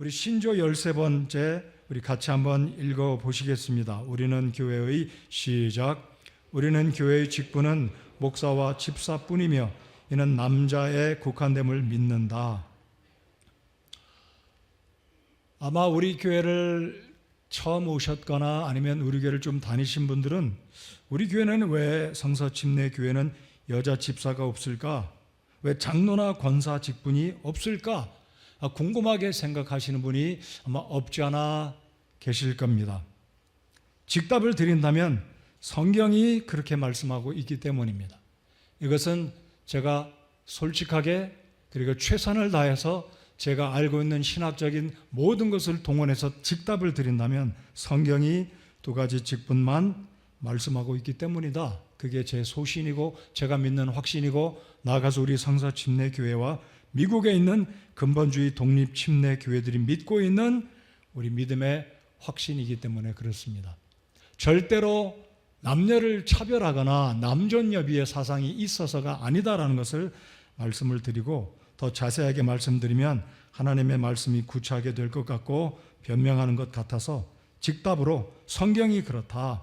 우리 신조 13번째 우리 같이 한번 읽어 보시겠습니다. 우리는 교회의 시작. 우리는 교회의 직분은 목사와 집사뿐이며 이는 남자에 국한됨을 믿는다. 아마 우리 교회를 처음 오셨거나 아니면 우리 교회를 좀 다니신 분들은 우리 교회는 왜 성서침례 교회는 여자 집사가 없을까? 왜 장로나 권사 직분이 없을까? 궁금하게 생각하시는 분이 아마 없지 않아 계실 겁니다. 직답을 드린다면 성경이 그렇게 말씀하고 있기 때문입니다. 이것은 제가 솔직하게 그리고 최선을 다해서 제가 알고 있는 신학적인 모든 것을 동원해서 직답을 드린다면 성경이 두 가지 직분만 말씀하고 있기 때문이다. 그게 제 소신이고 제가 믿는 확신이고 나아가서 우리 성서침례교회와 미국에 있는 근본주의 독립침례교회들이 믿고 있는 우리 믿음의 확신이기 때문에 그렇습니다. 절대로 남녀를 차별하거나 남존여비의 사상이 있어서가 아니다라는 것을 말씀을 드리고 더 자세하게 말씀드리면 하나님의 말씀이 구차하게 될 것 같고 변명하는 것 같아서 직답으로 성경이 그렇다.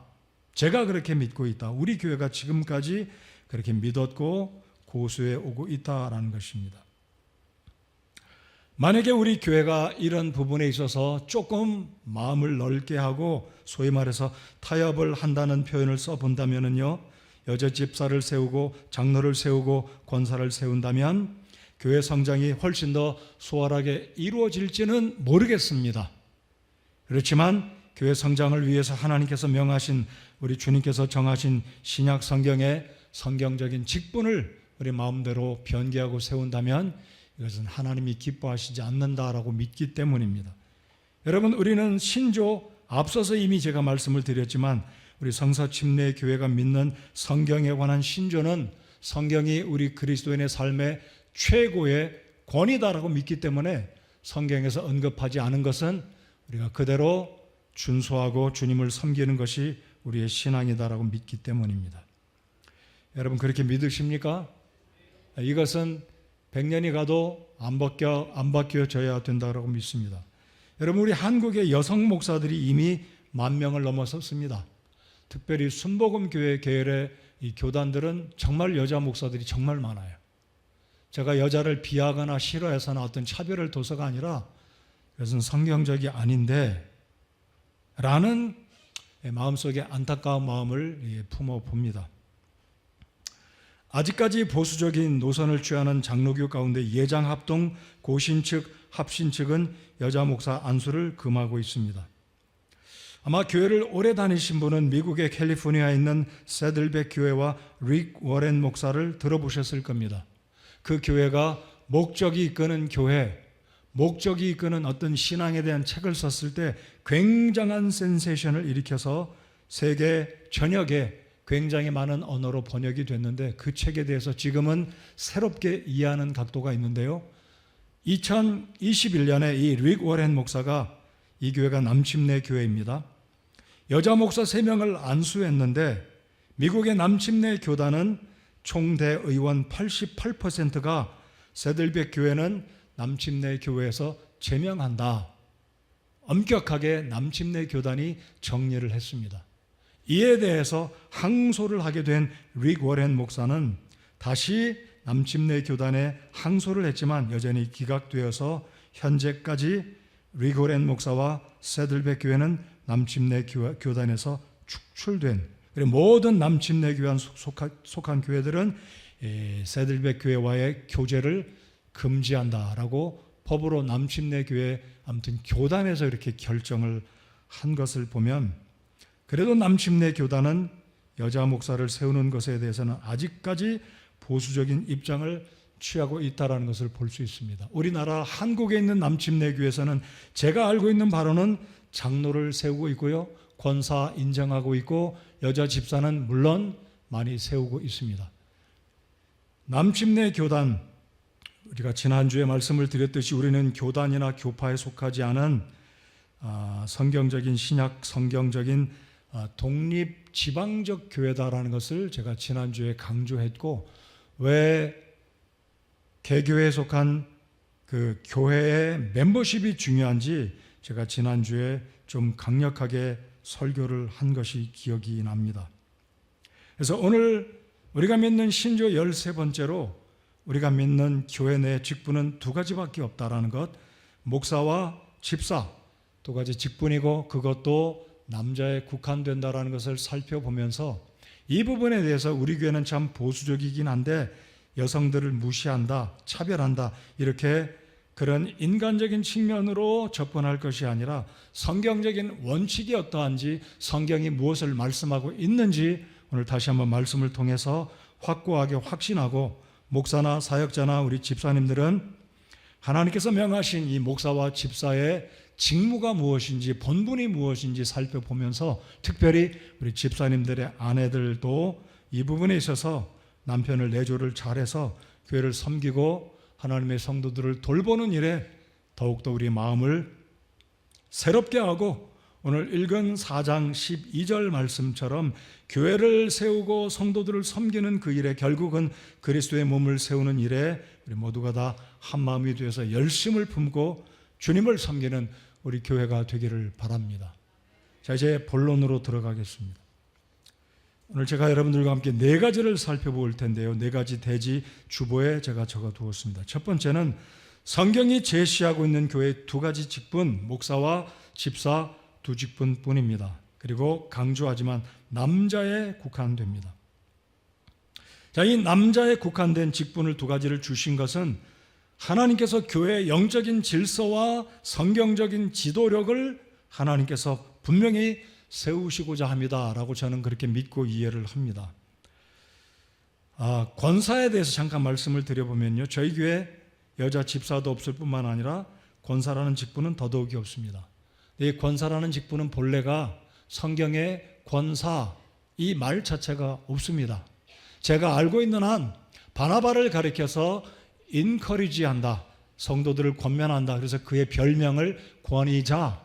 제가 그렇게 믿고 있다. 우리 교회가 지금까지 그렇게 믿었고 고수해 오고 있다라는 것입니다. 만약에 우리 교회가 이런 부분에 있어서 조금 마음을 넓게 하고 소위 말해서 타협을 한다는 표현을 써본다면요, 여자 집사를 세우고 장로를 세우고 권사를 세운다면 교회 성장이 훨씬 더 수월하게 이루어질지는 모르겠습니다. 그렇지만 교회 성장을 위해서 하나님께서 명하신 우리 주님께서 정하신 신약 성경의 성경적인 직분을 우리 마음대로 변개하고 세운다면 이것은 하나님이 기뻐하시지 않는다라고 믿기 때문입니다. 여러분, 우리는 신조 앞서서 이미 제가 말씀을 드렸지만 우리 성서침례교회가 믿는 성경에 관한 신조는 성경이 우리 그리스도인의 삶의 최고의 권위다라고 믿기 때문에 성경에서 언급하지 않은 것은 우리가 그대로 준수하고 주님을 섬기는 것이 우리의 신앙이다라고 믿기 때문입니다. 여러분, 그렇게 믿으십니까? 이것은 100년이 가도 안 바뀌어져야 된다고 믿습니다. 여러분, 우리 한국의 여성 목사들이 이미 10,000명을 넘어섰습니다. 특별히 순복음교회 계열의 이 교단들은 정말 여자 목사들이 정말 많아요. 제가 여자를 비하거나 싫어해서나 어떤 차별을 둬서가 아니라 이것은 성경적이 아닌데 라는 마음속에 안타까운 마음을 품어봅니다. 아직까지 보수적인 노선을 취하는 장로교 가운데 예장합동 고신 측, 합신 측은 여자 목사 안수를 금하고 있습니다. 아마 교회를 오래 다니신 분은 미국의 캘리포니아에 있는 새들백 교회와 릭 워렌 목사를 들어보셨을 겁니다. 그 교회가 목적이 이끄는 교회, 목적이 이끄는 어떤 신앙에 대한 책을 썼을 때 굉장한 센세이션을 일으켜서 세계 전역에 굉장히 많은 언어로 번역이 됐는데 그 책에 대해서 지금은 새롭게 이해하는 각도가 있는데요. 2021년에 이 릭 워렌 목사가 이 교회가 남침례 교회입니다. 여자 목사 3명을 안수했는데 미국의 남침례 교단은 총대의원 88%가 새들백 교회는 남침례 교회에서 제명한다. 엄격하게 남침례 교단이 정리를 했습니다. 이에 대해서 항소를 하게 된 릭 워렌 목사는 다시 남침례 교단에 항소를 했지만 여전히 기각되어서 현재까지 릭 워렌 목사와 새들백 교회는 남침례 교단에서 축출된, 그리고 모든 남침례 교단 속한 교회들은 새들백 교회와의 교제를 금지한다라고 법으로 남침례 교회 아무튼 교단에서 이렇게 결정을 한 것을 보면 그래도 남침례 교단은 여자 목사를 세우는 것에 대해서는 아직까지 보수적인 입장을 취하고 있다는 것을 볼 수 있습니다. 우리나라 한국에 있는 남침례 교회에서는 제가 알고 있는 바로는 장로를 세우고 있고요, 권사 인정하고 있고 여자 집사는 물론 많이 세우고 있습니다. 남침례 교단, 우리가 지난주에 말씀을 드렸듯이 우리는 교단이나 교파에 속하지 않은 성경적인 신약, 성경적인 독립 지방적 교회다라는 것을 제가 지난주에 강조했고, 왜 개교회에 속한 그 교회의 멤버십이 중요한지 제가 지난주에 좀 강력하게 설교를 한 것이 기억이 납니다. 그래서 오늘 우리가 믿는 신조 13번째로 우리가 믿는 교회 내 직분은 두 가지밖에 없다라는 것, 목사와 집사 두 가지 직분이고 그것도 남자에 국한된다라는 것을 살펴보면서 이 부분에 대해서 우리 교회는 참 보수적이긴 한데 여성들을 무시한다, 차별한다 이렇게 그런 인간적인 측면으로 접근할 것이 아니라 성경적인 원칙이 어떠한지 성경이 무엇을 말씀하고 있는지 오늘 다시 한번 말씀을 통해서 확고하게 확신하고 목사나 사역자나 우리 집사님들은 하나님께서 명하신 이 목사와 집사의 직무가 무엇인지 본분이 무엇인지 살펴보면서 특별히 우리 집사님들의 아내들도 이 부분에 있어서 남편을 내조를 잘해서 교회를 섬기고 하나님의 성도들을 돌보는 일에 더욱더 우리 마음을 새롭게 하고 오늘 읽은 4장 12절 말씀처럼 교회를 세우고 성도들을 섬기는 그 일에 결국은 그리스도의 몸을 세우는 일에 우리 모두가 다 한마음이 되어서 열심을 품고 주님을 섬기는 우리 교회가 되기를 바랍니다. 자, 이제 본론으로 들어가겠습니다. 오늘 제가 여러분들과 함께 네 가지를 살펴볼 텐데요. 네 가지 대지 주보에 제가 적어두었습니다. 첫 번째는 성경이 제시하고 있는 교회의 두 가지 직분, 목사와 집사 두 직분뿐입니다. 그리고 강조하지만 남자에 국한됩니다. 자, 이 남자에 국한된 직분을 두 가지를 주신 것은 하나님께서 교회의 영적인 질서와 성경적인 지도력을 하나님께서 분명히 세우시고자 합니다라고 저는 그렇게 믿고 이해를 합니다. 권사에 대해서 잠깐 말씀을 드려보면요, 저희 교회 여자 집사도 없을 뿐만 아니라 권사라는 직분은 더더욱이 없습니다. 이 권사라는 직분은 본래가 성경에 권사 이 말 자체가 없습니다. 제가 알고 있는 한 바나바를 가리켜서 인커리지한다, 성도들을 권면한다, 그래서 그의 별명을 권위자,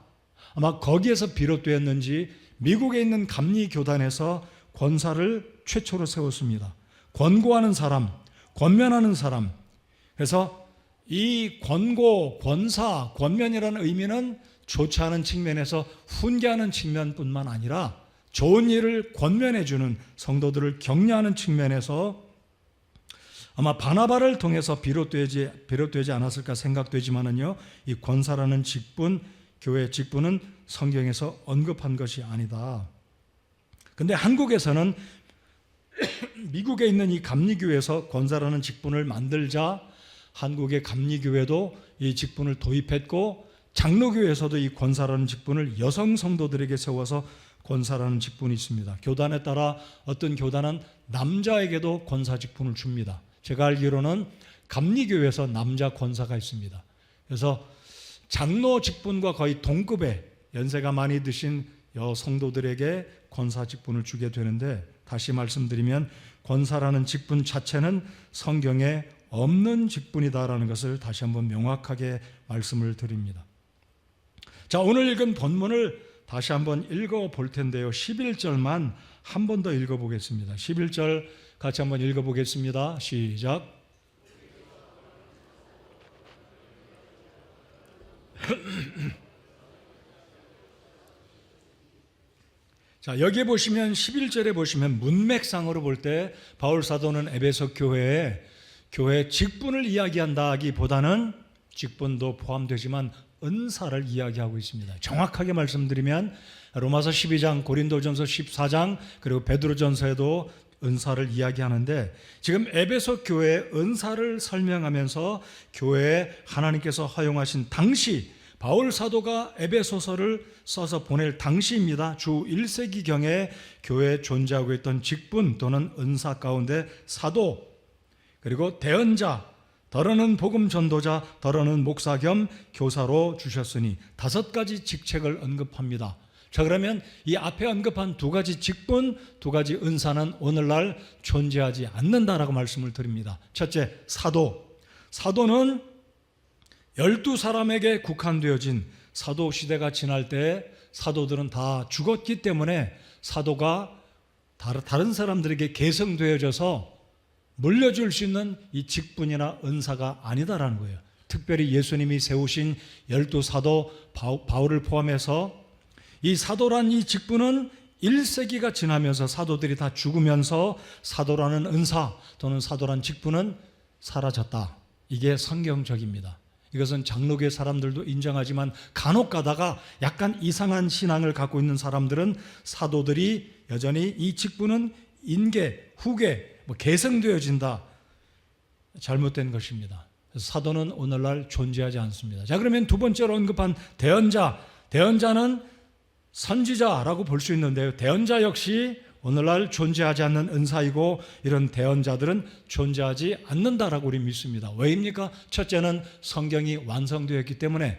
아마 거기에서 비롯되었는지 미국에 있는 감리교단에서 권사를 최초로 세웠습니다. 권고하는 사람, 권면하는 사람. 그래서 이 권고, 권사, 권면이라는 의미는 좋지 않은 측면에서 훈계하는 측면뿐만 아니라 좋은 일을 권면해주는 성도들을 격려하는 측면에서 아마 바나바를 통해서 비롯되지 않았을까 생각되지만은요, 이 권사라는 직분, 교회 직분은 성경에서 언급한 것이 아니다. 근데 한국에서는 미국에 있는 이 감리교회에서 권사라는 직분을 만들자 한국의 감리교회도 이 직분을 도입했고 장로교회에서도 이 권사라는 직분을 여성 성도들에게 세워서 권사라는 직분이 있습니다. 교단에 따라 어떤 교단은 남자에게도 권사 직분을 줍니다. 제가 알기로는 감리교회에서 남자 권사가 있습니다. 그래서 장로 직분과 거의 동급의 연세가 많이 드신 여성도들에게 권사 직분을 주게 되는데, 다시 말씀드리면 권사라는 직분 자체는 성경에 없는 직분이다라는 것을 다시 한번 명확하게 말씀을 드립니다. 자, 오늘 읽은 본문을 다시 한번 읽어볼 텐데요. 11절만 한 번 더 읽어보겠습니다. 11절 같이 한번 읽어보겠습니다. 시작. 자, 여기에 보시면 11절에 보시면 문맥상으로 볼 때 바울 사도는 에베소 교회 직분을 이야기한다기보다는 직분도 포함되지만 은사를 이야기하고 있습니다. 정확하게 말씀드리면 로마서 12장, 고린도전서 14장, 그리고 베드로전서에도 은사를 이야기하는데 지금 에베소 교회의 은사를 설명하면서 교회에 하나님께서 허용하신 당시 바울 사도가 에베소서를 써서 보낼 당시입니다. 주 1세기경에 교회에 존재하고 있던 직분 또는 은사 가운데 사도, 그리고 대언자, 더러는 복음 전도자, 더러는 목사 겸 교사로 주셨으니 5가지 직책을 언급합니다. 자, 그러면 이 앞에 언급한 2가지 직분, 2가지 은사는 오늘날 존재하지 않는다라고 말씀을 드립니다. 첫째, 사도. 사도는 12사람에게 국한되어진 사도 시대가 지날 때 사도들은 다 죽었기 때문에 사도가 다른 사람들에게 계승되어져서 물려줄 수 있는 이 직분이나 은사가 아니다라는 거예요. 특별히 예수님이 세우신 12사도 바울을 포함해서 이 사도란 이 직분은 1세기가 지나면서 사도들이 다 죽으면서 사도라는 은사 또는 사도란 직분은 사라졌다. 이게 성경적입니다. 이것은 장로교 사람들도 인정하지만 간혹 가다가 약간 이상한 신앙을 갖고 있는 사람들은 사도들이 여전히 이 직분은 인계, 후계, 계승되어진다. 잘못된 것입니다. 사도는 오늘날 존재하지 않습니다. 자, 그러면 두 번째로 언급한 대언자. 대언자는 선지자라고 볼 수 있는데요. 대언자 역시 오늘날 존재하지 않는 은사이고 이런 대언자들은 존재하지 않는다라고 우리 믿습니다. 왜입니까? 첫째는 성경이 완성되었기 때문에.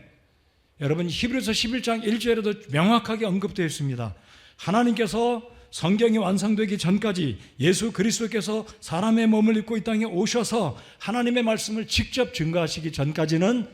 여러분 히브리서 11장 1절에도 명확하게 언급되어 있습니다. 하나님께서 성경이 완성되기 전까지 예수 그리스도께서 사람의 몸을 입고 이 땅에 오셔서 하나님의 말씀을 직접 증거하시기 전까지는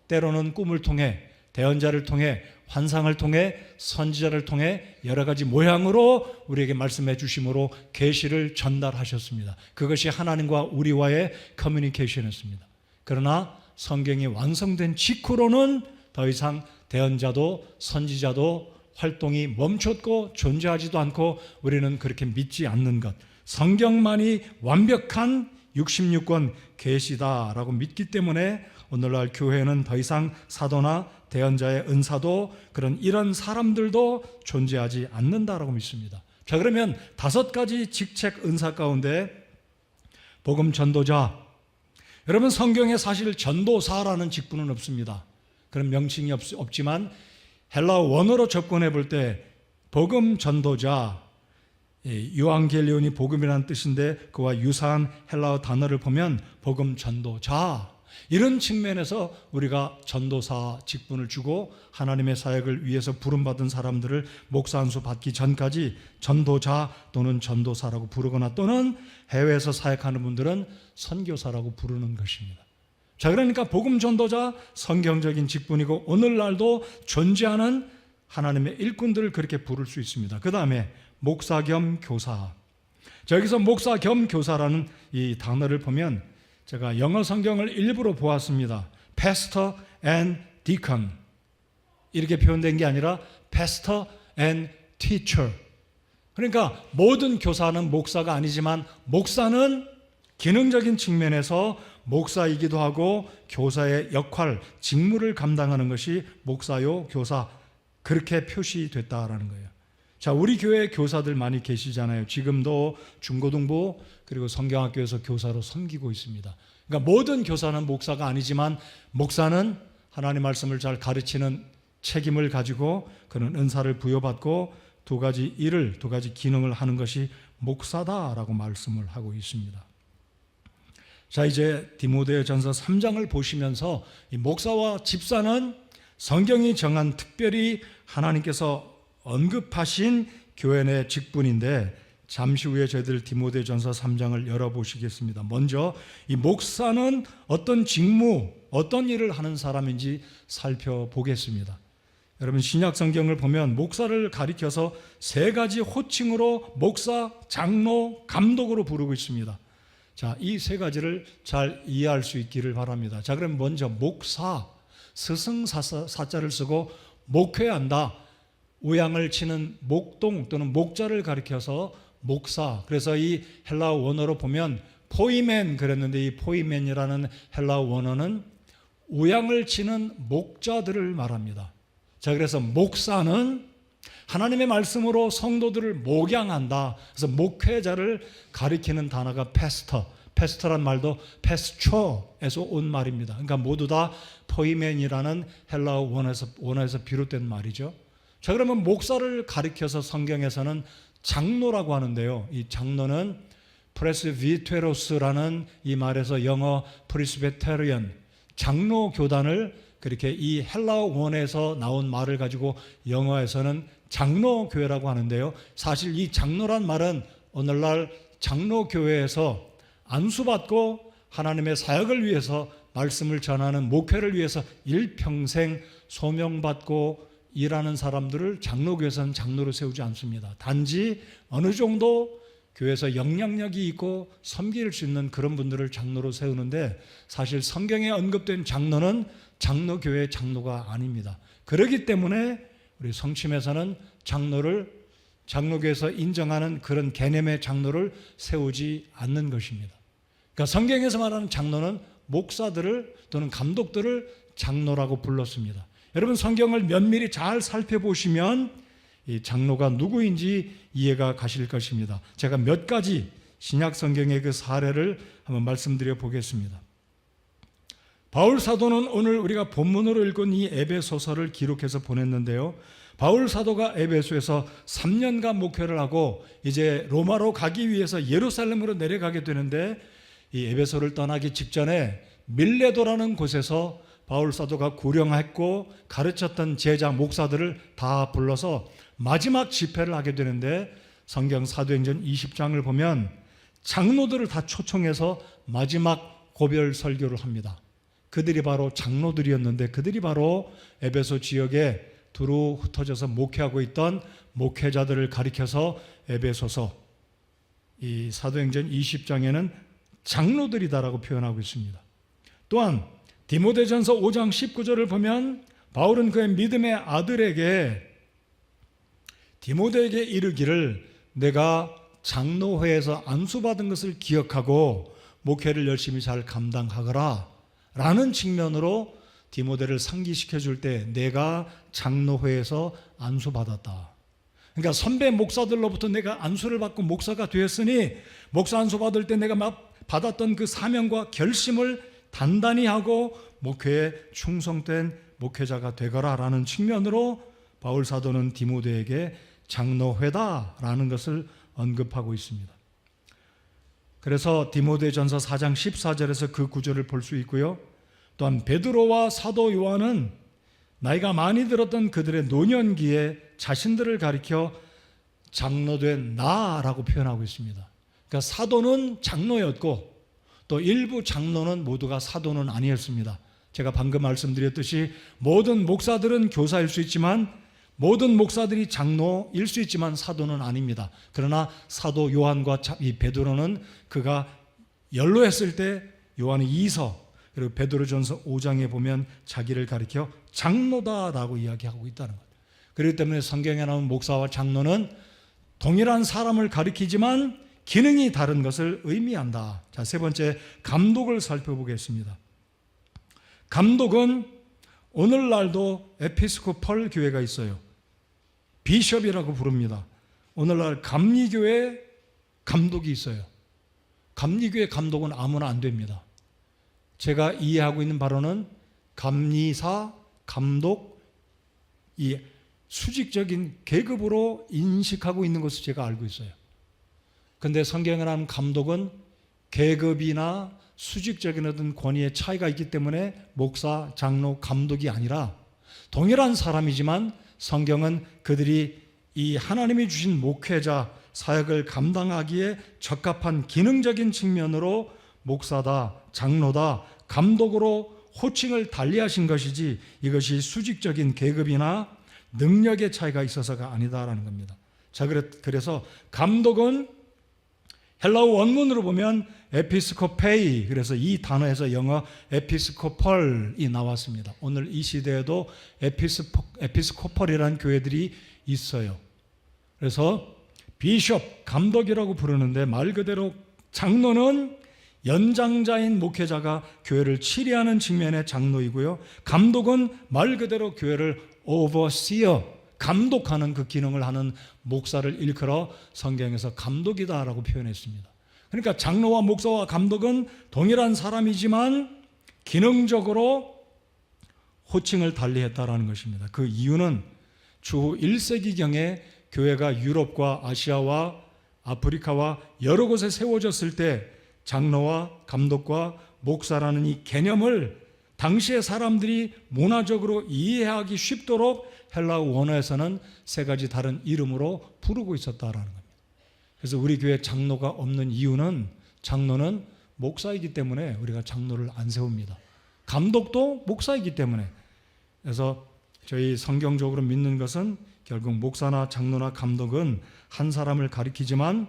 때로는 꿈을 통해 대언자를 통해 환상을 통해 선지자를 통해 여러 가지 모양으로 우리에게 말씀해 주심으로 계시를 전달하셨습니다. 그것이 하나님과 우리와의 커뮤니케이션이었습니다. 그러나 성경이 완성된 직후로는 더 이상 대언자도 선지자도 활동이 멈췄고 존재하지도 않고 우리는 그렇게 믿지 않는 것, 성경만이 완벽한 66권 계시다라고 믿기 때문에 오늘날 교회는 더 이상 사도나 대언자의 은사도 그런 이런 사람들도 존재하지 않는다라고 믿습니다. 자, 그러면 5가지 직책 은사 가운데 복음 전도자, 여러분 성경에 사실 전도사라는 직분은 없습니다. 그런 명칭이 없지만 헬라어 원어로 접근해 볼 때 복음 전도자, 유앙겔리온이 복음이라는 뜻인데 그와 유사한 헬라어 단어를 보면 복음 전도자, 이런 측면에서 우리가 전도사 직분을 주고 하나님의 사역을 위해서 부름받은 사람들을 목사 안수 받기 전까지 전도자 또는 전도사라고 부르거나 또는 해외에서 사역하는 분들은 선교사라고 부르는 것입니다. 자, 그러니까 복음 전도자 성경적인 직분이고 오늘날도 존재하는 하나님의 일꾼들을 그렇게 부를 수 있습니다. 그 다음에 목사 겸 교사. 자, 여기서 목사 겸 교사라는 이 단어를 보면 제가 영어 성경을 일부러 보았습니다. Pastor and Deacon 이렇게 표현된 게 아니라 Pastor and Teacher. 그러니까 모든 교사는 목사가 아니지만 목사는 기능적인 측면에서 목사이기도 하고 교사의 역할, 직무를 감당하는 것이 목사요, 교사, 그렇게 표시됐다라는 거예요. 자, 우리 교회 교사들 많이 계시잖아요. 지금도 중고등부 그리고 성경학교에서 교사로 섬기고 있습니다. 그러니까 모든 교사는 목사가 아니지만 목사는 하나님 말씀을 잘 가르치는 책임을 가지고 그런 은사를 부여받고 두 가지 기능을 하는 것이 목사다라고 말씀을 하고 있습니다. 자, 이제 디모데전서 3장을 보시면서 이 목사와 집사는 성경이 정한 특별히 하나님께서 언급하신 교회 내 직분인데 잠시 후에 저희들 디모데전서 3장을 열어보시겠습니다. 먼저 이 목사는 어떤 직무, 어떤 일을 하는 사람인지 살펴보겠습니다. 여러분 신약 성경을 보면 목사를 가리켜서 3가지 호칭으로 목사, 장로, 감독으로 부르고 있습니다. 자, 이 3가지를 잘 이해할 수 있기를 바랍니다. 자, 그럼 먼저 목사, 스승사자를 쓰고 목회한다. 우양을 치는 목동 또는 목자를 가리켜서 목사. 그래서 이 헬라어 원어로 보면 포이멘 그랬는데 이 포이멘이라는 헬라어 원어는 우양을 치는 목자들을 말합니다. 자, 그래서 목사는 하나님의 말씀으로 성도들을 목양한다. 그래서 목회자를 가리키는 단어가 패스터. 패스터란 말도 패스초에서 온 말입니다. 그러니까 모두 다 포이멘이라는 헬라어 원어에서 비롯된 말이죠. 자, 그러면 목사를 가리켜서 성경에서는 장로라고 하는데요. 이 장로는 프레스비테로스라는 이 말에서 영어 프리스베테리언, 장로 교단을 그렇게 이 헬라어 원에서 나온 말을 가지고 영어에서는 장로교회라고 하는데요. 사실 이 장로란 말은 오늘날 장로교회에서 안수받고 하나님의 사역을 위해서 말씀을 전하는 목회를 위해서 일평생 소명받고 일하는 사람들을 장로교회에서는 장로로 세우지 않습니다. 단지 어느 정도 교회에서 영향력이 있고 섬길 수 있는 그런 분들을 장로로 세우는데, 사실 성경에 언급된 장로는 장로교회의 장로가 아닙니다. 그렇기 때문에 우리 성심에서는 장로교에서 인정하는 그런 개념의 장로를 세우지 않는 것입니다. 그러니까 성경에서 말하는 장로는 목사들을 또는 감독들을 장로라고 불렀습니다. 여러분, 성경을 면밀히 잘 살펴보시면 이 장로가 누구인지 이해가 가실 것입니다. 제가 몇 가지 신약 성경의 그 사례를 한번 말씀드려 보겠습니다. 바울 사도는 오늘 우리가 본문으로 읽은 이 에베소서를 기록해서 보냈는데요, 바울 사도가 에베소에서 3년간 목회를 하고 이제 로마로 가기 위해서 예루살렘으로 내려가게 되는데, 이 에베소를 떠나기 직전에 밀레도라는 곳에서 바울 사도가 구령했고 가르쳤던 제자 목사들을 다 불러서 마지막 집회를 하게 되는데, 성경 사도행전 20장을 보면 장로들을 다 초청해서 마지막 고별 설교를 합니다. 그들이 바로 장로들이었는데, 그들이 바로 에베소 지역에 두루 흩어져서 목회하고 있던 목회자들을 가리켜서 에베소서 이 사도행전 20장에는 장로들이다라고 표현하고 있습니다. 또한 디모데전서 5장 19절을 보면 바울은 그의 믿음의 아들에게, 디모데에게 이르기를 내가 장로회에서 안수받은 것을 기억하고 목회를 열심히 잘 감당하거라 라는 측면으로 디모데를 상기시켜 줄 때 내가 장로회에서 안수받았다. 그러니까 선배 목사들로부터 내가 안수를 받고 목사가 되었으니 목사 안수 받을 때 내가 받았던 그 사명과 결심을 단단히 하고 목회에 충성된 목회자가 되거라 라는 측면으로 바울 사도는 디모데에게 장로회다라는 것을 언급하고 있습니다. 그래서 디모데전서 4장 14절에서 그 구절을 볼 수 있고요. 또한 베드로와 사도 요한은 나이가 많이 들었던 그들의 노년기에 자신들을 가리켜 장로된 나라고 표현하고 있습니다. 그러니까 사도는 장로였고 또 일부 장로는 모두가 사도는 아니었습니다. 제가 방금 말씀드렸듯이 모든 목사들은 교사일 수 있지만, 모든 목사들이 장로일 수 있지만 사도는 아닙니다. 그러나 사도 요한과 이 베드로는 그가 연로했을 때 요한의 2서 그리고 베드로전서 5장에 보면 자기를 가리켜 장로다라고 이야기하고 있다는 것. 그렇기 때문에 성경에 나온 목사와 장로는 동일한 사람을 가리키지만 기능이 다른 것을 의미한다. 자, 세 번째, 감독을 살펴보겠습니다. 감독은 오늘날도 에피스코펄 교회가 있어요. 비숍이라고 부릅니다. 오늘날 감리교회 감독이 있어요. 감리교회 감독은 아무나 안 됩니다. 제가 이해하고 있는 바로는 감리사, 감독, 이 수직적인 계급으로 인식하고 있는 것을 제가 알고 있어요. 그런데 성경에 나오는 감독은 계급이나 수직적인 어떤 권위의 차이가 있기 때문에 목사, 장로, 감독이 아니라 동일한 사람이지만 성경은 그들이 이 하나님이 주신 목회자 사역을 감당하기에 적합한 기능적인 측면으로 목사다, 장로다, 감독으로 호칭을 달리하신 것이지 이것이 수직적인 계급이나 능력의 차이가 있어서가 아니다라는 겁니다. 자, 그래서 감독은 헬라어 원문으로 보면 에피스코페이, 그래서 이 단어에서 영어 에피스코펄이 나왔습니다. 오늘 이 시대에도 에피스코펄이라는 교회들이 있어요. 그래서 비숍, 감독이라고 부르는데 말 그대로 장로는 연장자인 목회자가 교회를 치리하는 측면의 장로이고요. 감독은 말 그대로 교회를 오버시어, 감독하는 그 기능을 하는 목사를 일컬어 성경에서 감독이다라고 표현했습니다. 그러니까 장로와 목사와 감독은 동일한 사람이지만 기능적으로 호칭을 달리했다라는 것입니다. 그 이유는 주후 1세기경에 교회가 유럽과 아시아와 아프리카와 여러 곳에 세워졌을 때 장로와 감독과 목사라는 이 개념을 당시의 사람들이 문화적으로 이해하기 쉽도록 헬라어 원어에서는 세 가지 다른 이름으로 부르고 있었다라는 겁니다. 그래서 우리 교회 장로가 없는 이유는 장로는 목사이기 때문에 우리가 장로를 안 세웁니다. 감독도 목사이기 때문에. 그래서 저희 성경적으로 믿는 것은 결국 목사나 장로나 감독은 한 사람을 가리키지만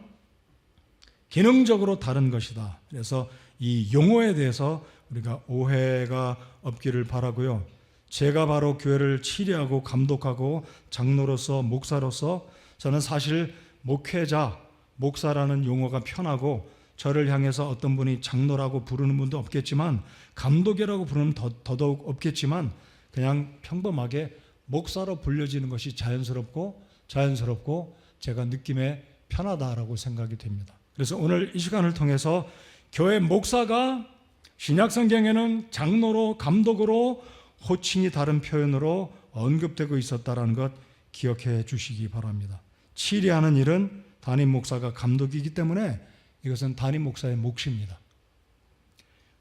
기능적으로 다른 것이다. 그래서 이 용어에 대해서 우리가 오해가 없기를 바라고요. 제가 바로 교회를 치리하고 감독하고 장로로서 목사로서 저는 사실 목회자, 목사라는 용어가 편하고 저를 향해서 어떤 분이 장로라고 부르는 분도 없겠지만 감독이라고 부르면 더더욱 없겠지만 그냥 평범하게 목사로 불려지는 것이 자연스럽고 제가 느낌에 편하다라고 생각이 됩니다. 그래서 오늘 이 시간을 통해서 교회 목사가 신약성경에는 장로로 감독으로 호칭이 다른 표현으로 언급되고 있었다는 것 기억해 주시기 바랍니다. 치리하는 일은 담임 목사가 감독이기 때문에 이것은 담임 목사의 몫입니다.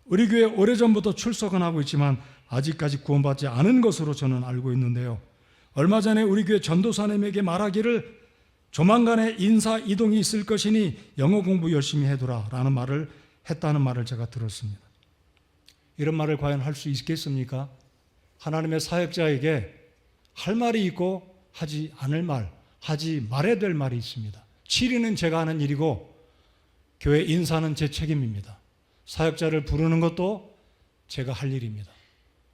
우리 교회 오래전부터 출석은 하고 있지만 아직까지 구원받지 않은 것으로 저는 알고 있는데요. 얼마 전에 우리 교회 전도사님에게 말하기를 조만간에 인사 이동이 있을 것이니 영어 공부 열심히 해두라 라는 말을 했다는 말을 제가 들었습니다. 이런 말을 과연 할 수 있겠습니까? 하나님의 사역자에게 할 말이 있고 하지 않을 말, 하지 말아야 될 말이 있습니다. 치리는 제가 하는 일이고 교회 인사는 제 책임입니다. 사역자를 부르는 것도 제가 할 일입니다.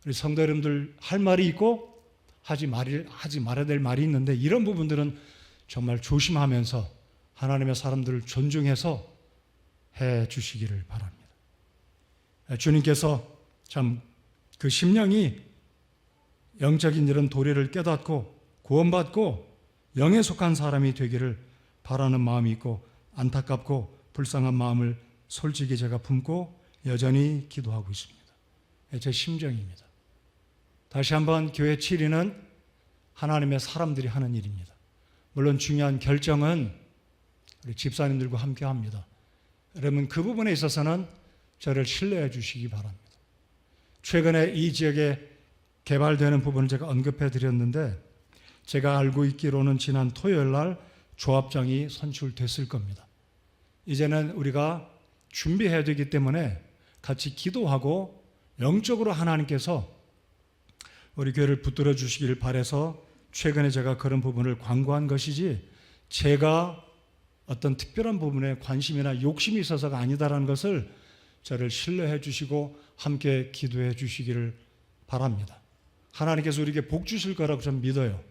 우리 성도 여러분들 할 말이 있고 하지 말아야 될 말이 있는데 이런 부분들은 정말 조심하면서 하나님의 사람들을 존중해서 해 주시기를 바랍니다. 주님께서 참 그 심령이 영적인 이런 도리를 깨닫고 구원받고 영에 속한 사람이 되기를 바라는 마음이 있고 안타깝고 불쌍한 마음을 솔직히 제가 품고 여전히 기도하고 있습니다. 제 심정입니다. 다시 한번 교회 치리는 하나님의 사람들이 하는 일입니다. 물론 중요한 결정은 우리 집사님들과 함께 합니다. 여러분 그 부분에 있어서는 저를 신뢰해 주시기 바랍니다. 최근에 이 지역에 개발되는 부분을 제가 언급해 드렸는데 제가 알고 있기로는 지난 토요일 날 조합장이 선출됐을 겁니다. 이제는 우리가 준비해야 되기 때문에 같이 기도하고 영적으로 하나님께서 우리 교회를 붙들어 주시기를 바라서 최근에 제가 그런 부분을 광고한 것이지 제가 어떤 특별한 부분에 관심이나 욕심이 있어서가 아니다라는 것을 저를 신뢰해 주시고 함께 기도해 주시기를 바랍니다. 하나님께서 우리에게 복 주실 거라고 저는 믿어요.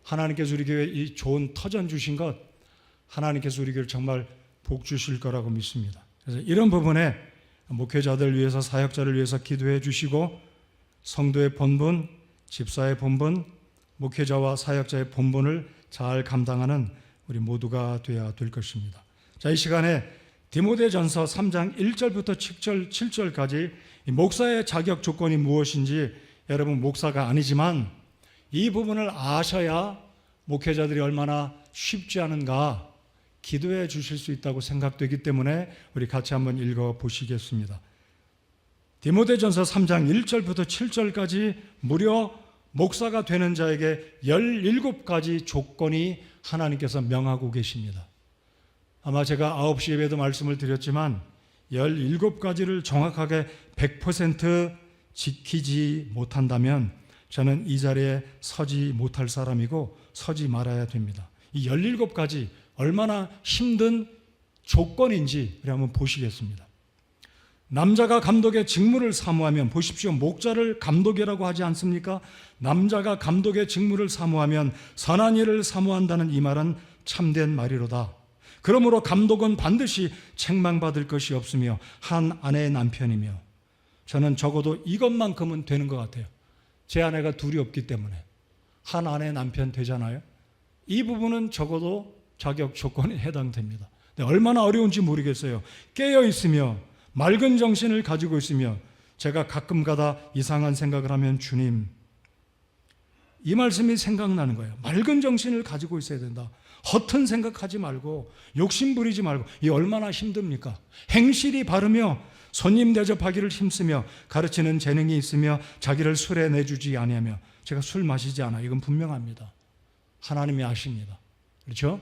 하나님께서 우리 교회에 이 좋은 터전 주신 것 하나님께서 우리 교회를 정말 복 주실 거라고 믿습니다. 그래서 이런 부분에 목회자들 위해서 사역자를 위해서 기도해 주시고 성도의 본분, 집사의 본분, 목회자와 사역자의 본분을 잘 감당하는 우리 모두가 되어야 될 것입니다. 자, 이 시간에 디모데전서 3장 1절부터 7절까지 목사의 자격 조건이 무엇인지 여러분 목사가 아니지만 이 부분을 아셔야 목회자들이 얼마나 쉽지 않은가 기도해 주실 수 있다고 생각되기 때문에 우리 같이 한번 읽어 보시겠습니다. 디모데전서 3장 1절부터 7절까지 무려 목사가 되는 자에게 17가지 조건이 하나님께서 명하고 계십니다. 아마 제가 9시 예배도 말씀을 드렸지만 17가지를 정확하게 100% 지키지 못한다면 저는 이 자리에 서지 못할 사람이고 서지 말아야 됩니다. 이 17가지 얼마나 힘든 조건인지 우리 한번 보시겠습니다. 남자가 감독의 직무를 사모하면 보십시오. 목자를 감독이라고 하지 않습니까? 남자가 감독의 직무를 사모하면 선한 일을 사모한다는 이 말은 참된 말이로다. 그러므로 감독은 반드시 책망받을 것이 없으며 한 아내의 남편이며 저는 적어도 이것만큼은 되는 것 같아요. 제 아내가 둘이 없기 때문에 한 아내의 남편 되잖아요. 이 부분은 적어도 자격 조건에 해당됩니다. 근데 얼마나 어려운지 모르겠어요. 깨어 있으며 맑은 정신을 가지고 있으며 제가 가끔가다 이상한 생각을 하면 주님 이 말씀이 생각나는 거예요. 맑은 정신을 가지고 있어야 된다. 허튼 생각하지 말고 욕심 부리지 말고 이 얼마나 힘듭니까? 행실이 바르며 손님 대접하기를 힘쓰며 가르치는 재능이 있으며 자기를 술에 내주지 아니하며 제가 술 마시지 않아 이건 분명합니다. 하나님이 아십니다. 그렇죠?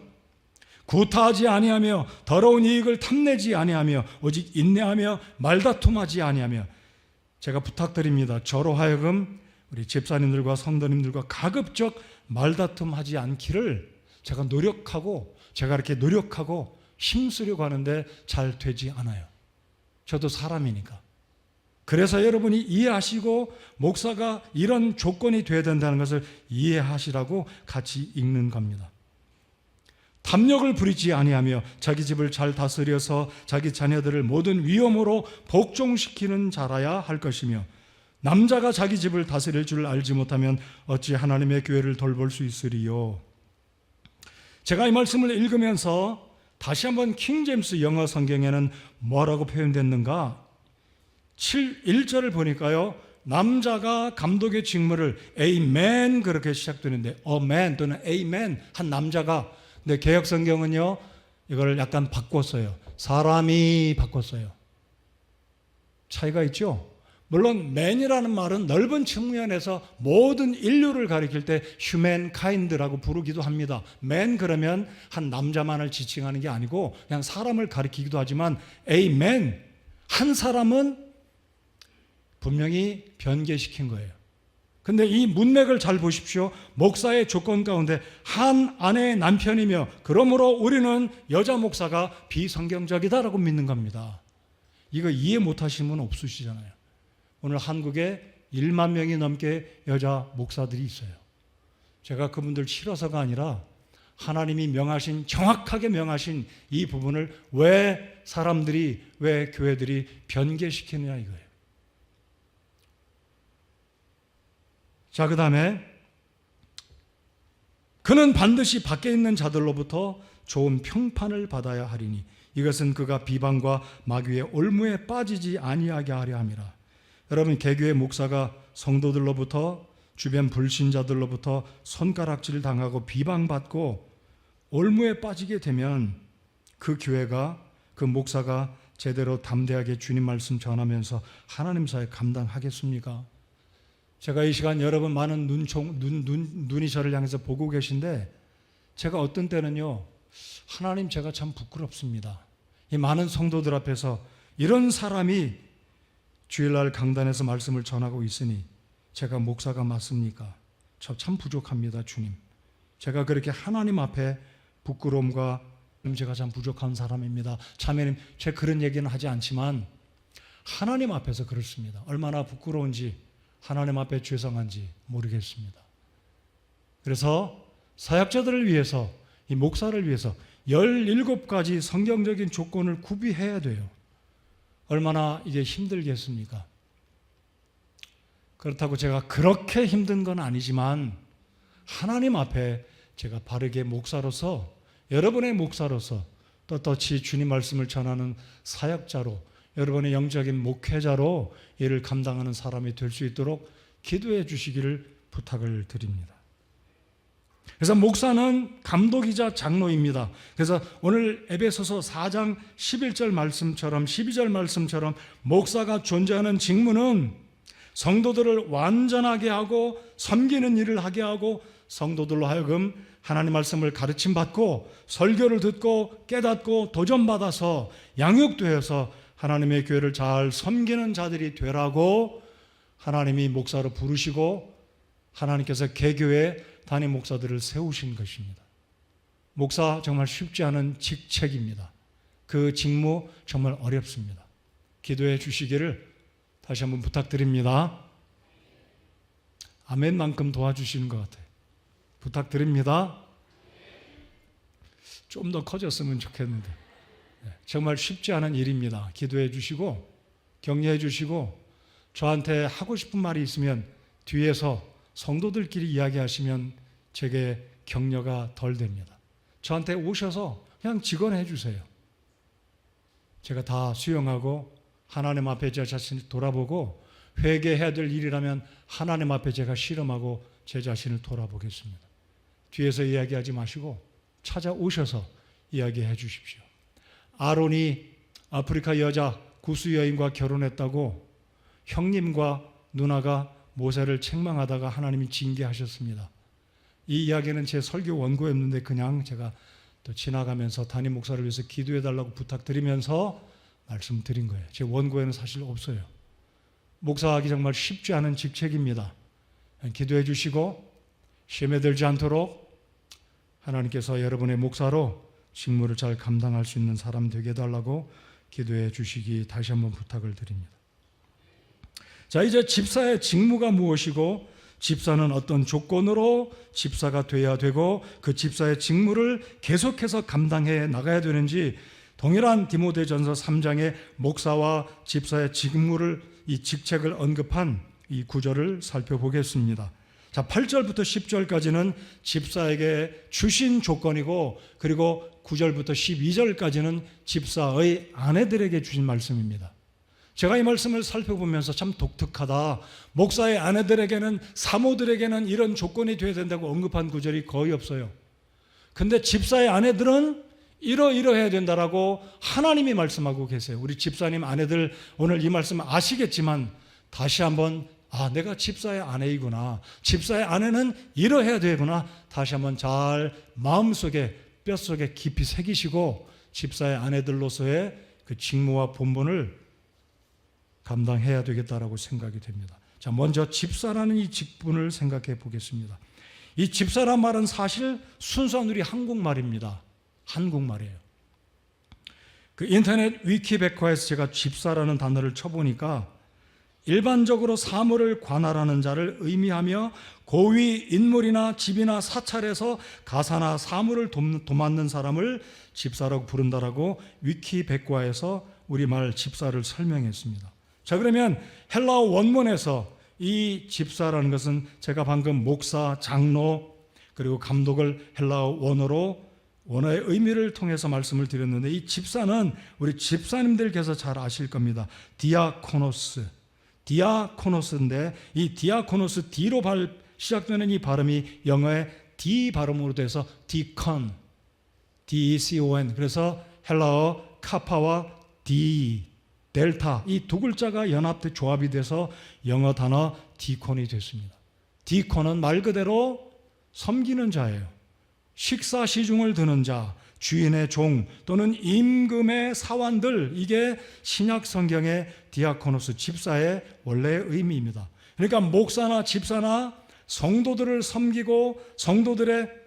구타하지 아니하며 더러운 이익을 탐내지 아니하며 오직 인내하며 말다툼하지 아니하며 제가 부탁드립니다. 저로 하여금 우리 집사님들과 성도님들과 가급적 말다툼하지 않기를 제가 이렇게 노력하고 힘쓰려고 하는데 잘 되지 않아요. 저도 사람이니까. 그래서 여러분이 이해하시고 목사가 이런 조건이 되어야 된다는 것을 이해하시라고 같이 읽는 겁니다. 탐욕을 부리지 아니하며 자기 집을 잘 다스려서 자기 자녀들을 모든 위엄으로 복종시키는 자라야 할 것이며 남자가 자기 집을 다스릴 줄 알지 못하면 어찌 하나님의 교회를 돌볼 수 있으리요. 제가 이 말씀을 읽으면서 다시 한번 킹제임스 영어 성경에는 뭐라고 표현됐는가? 1절을 보니까요, 남자가 감독의 직무를 amen 그렇게 시작되는데 a man 또는 amen 한 남자가, 근데 개역 성경은요 이걸 약간 바꿨어요. 사람이 바꿨어요. 차이가 있죠. 물론 man이라는 말은 넓은 측면에서 모든 인류를 가리킬 때 humankind라고 부르기도 합니다. man 그러면 한 남자만을 지칭하는 게 아니고 그냥 사람을 가리키기도 하지만 a man, 한 사람은 분명히 변개시킨 거예요. 근데 이 문맥을 잘 보십시오. 목사의 조건 가운데 한 아내의 남편이며 그러므로 우리는 여자 목사가 비성경적이다라고 믿는 겁니다. 이거 이해 못하시는 분 없으시잖아요. 오늘 한국에 1만 명이 넘게 여자 목사들이 있어요. 제가 그분들 싫어서가 아니라 하나님이 명하신, 정확하게 명하신 이 부분을 왜 사람들이, 왜 교회들이 변개시키느냐 이거예요. 자, 그 다음에 그는 반드시 밖에 있는 자들로부터 좋은 평판을 받아야 하리니 이것은 그가 비방과 마귀의 올무에 빠지지 아니하게 하려 함이라. 여러분, 개교의 목사가 성도들로부터, 주변 불신자들로부터 손가락질 당하고 비방받고 올무에 빠지게 되면 그 교회가, 그 목사가 제대로 담대하게 주님 말씀 전하면서 하나님 사회 감당하겠습니까? 제가 이 시간 여러분 많은 눈이 저를 향해서 보고 계신데 제가 어떤 때는요, 하나님 제가 참 부끄럽습니다. 이 많은 성도들 앞에서 이런 사람이 주일날 강단에서 말씀을 전하고 있으니 제가 목사가 맞습니까? 저 참 부족합니다, 주님. 제가 그렇게 하나님 앞에 부끄러움과 제가 참 부족한 사람입니다. 자매님, 제가 그런 얘기는 하지 않지만 하나님 앞에서 그렇습니다. 얼마나 부끄러운지, 하나님 앞에 죄송한지 모르겠습니다. 그래서 사역자들을 위해서, 이 목사를 위해서 17가지 성경적인 조건을 구비해야 돼요. 얼마나 이게 힘들겠습니까? 그렇다고 제가 그렇게 힘든 건 아니지만 하나님 앞에 제가 바르게 목사로서, 여러분의 목사로서, 떳떳이 주님 말씀을 전하는 사역자로, 여러분의 영적인 목회자로 이를 감당하는 사람이 될 수 있도록 기도해 주시기를 부탁을 드립니다. 그래서 목사는 감독이자 장로입니다. 그래서 오늘 에베소서 4장 11절 말씀처럼, 12절 말씀처럼 목사가 존재하는 직무는 성도들을 완전하게 하고 섬기는 일을 하게 하고 성도들로 하여금 하나님 말씀을 가르침받고 설교를 듣고 깨닫고 도전받아서 양육되어서 하나님의 교회를 잘 섬기는 자들이 되라고 하나님이 목사로 부르시고 하나님께서 개교회 담임 목사들을 세우신 것입니다. 목사 정말 쉽지 않은 직책입니다. 그 직무 정말 어렵습니다. 기도해 주시기를 다시 한번 부탁드립니다. 아멘만큼 도와주시는 것 같아요. 부탁드립니다. 좀 더 커졌으면 좋겠는데 정말 쉽지 않은 일입니다. 기도해 주시고 격려해 주시고 저한테 하고 싶은 말이 있으면 뒤에서 성도들끼리 이야기하시면 제게 격려가 덜 됩니다. 저한테 오셔서 그냥 직언해 주세요. 제가 다 수용하고 하나님 앞에 제 자신을 돌아보고 회개해야 될 일이라면 하나님 앞에 제가 실험하고 제 자신을 돌아보겠습니다. 뒤에서 이야기하지 마시고 찾아오셔서 이야기해 주십시오. 아론이 아프리카 여자 구스 여인과 결혼했다고 형님과 누나가 모세를 책망하다가 하나님이 징계하셨습니다. 이 이야기는 제 설교 원고였는데 그냥 제가 또 지나가면서 담임 목사를 위해서 기도해 달라고 부탁드리면서 말씀드린 거예요. 제 원고에는 사실 없어요. 목사하기 정말 쉽지 않은 직책입니다. 기도해 주시고 시험에 들지 않도록 하나님께서 여러분의 목사로 직무를 잘 감당할 수 있는 사람 되게 해달라고 기도해 주시기 다시 한번 부탁을 드립니다. 자, 이제 집사의 직무가 무엇이고 집사는 어떤 조건으로 집사가 돼야 되고 그 집사의 직무를 계속해서 감당해 나가야 되는지 동일한 디모데전서 3장의 목사와 집사의 직무를 이 직책을 언급한 이 구절을 살펴보겠습니다. 자, 8절부터 10절까지는 집사에게 주신 조건이고 그리고 9절부터 12절까지는 집사의 아내들에게 주신 말씀입니다. 제가 이 말씀을 살펴보면서 참 독특하다. 목사의 아내들에게는 사모들에게는 이런 조건이 되어야 된다고 언급한 구절이 거의 없어요. 근데 집사의 아내들은 이러해야 된다라고 하나님이 말씀하고 계세요. 우리 집사님 아내들 오늘 이 말씀 아시겠지만 다시 한번 내가 집사의 아내이구나. 집사의 아내는 이러해야 되구나. 다시 한번 잘 마음속에 뼛속에 깊이 새기시고 집사의 아내들로서의 그 직무와 본분을 감당해야 되겠다라고 생각이 됩니다. 자, 먼저 집사라는 이 직분을 생각해 보겠습니다. 이 집사란 말은 사실 순수한 우리 한국말입니다. 한국말이에요. 그 인터넷 위키백과에서 제가 집사라는 단어를 쳐보니까 일반적으로 사물을 관할하는 자를 의미하며 고위 인물이나 집이나 사찰에서 가사나 사물을 도맡는 사람을 집사라고 부른다라고 위키백과에서 우리말 집사를 설명했습니다. 자, 그러면 헬라어 원문에서 이 집사라는 것은 제가 방금 목사, 장로 그리고 감독을 헬라어 원어의 의미를 통해서 말씀을 드렸는데 이 집사는 우리 집사님들께서 잘 아실 겁니다. 디아코노스인데 이 디아코노스 D로 시작되는 이 발음이 영어의 D 발음으로 돼서 디컨, D-E-C-O-N. 그래서 헬라어 카파와 D, 델타 이 두 글자가 연합돼 조합이 돼서 영어 단어 디콘이 됐습니다. 디콘은 말 그대로 섬기는 자예요. 식사 시중을 드는 자, 주인의 종 또는 임금의 사환들, 이게 신약 성경의 디아코노스 집사의 원래의 의미입니다. 그러니까 목사나 집사나 성도들을 섬기고 성도들의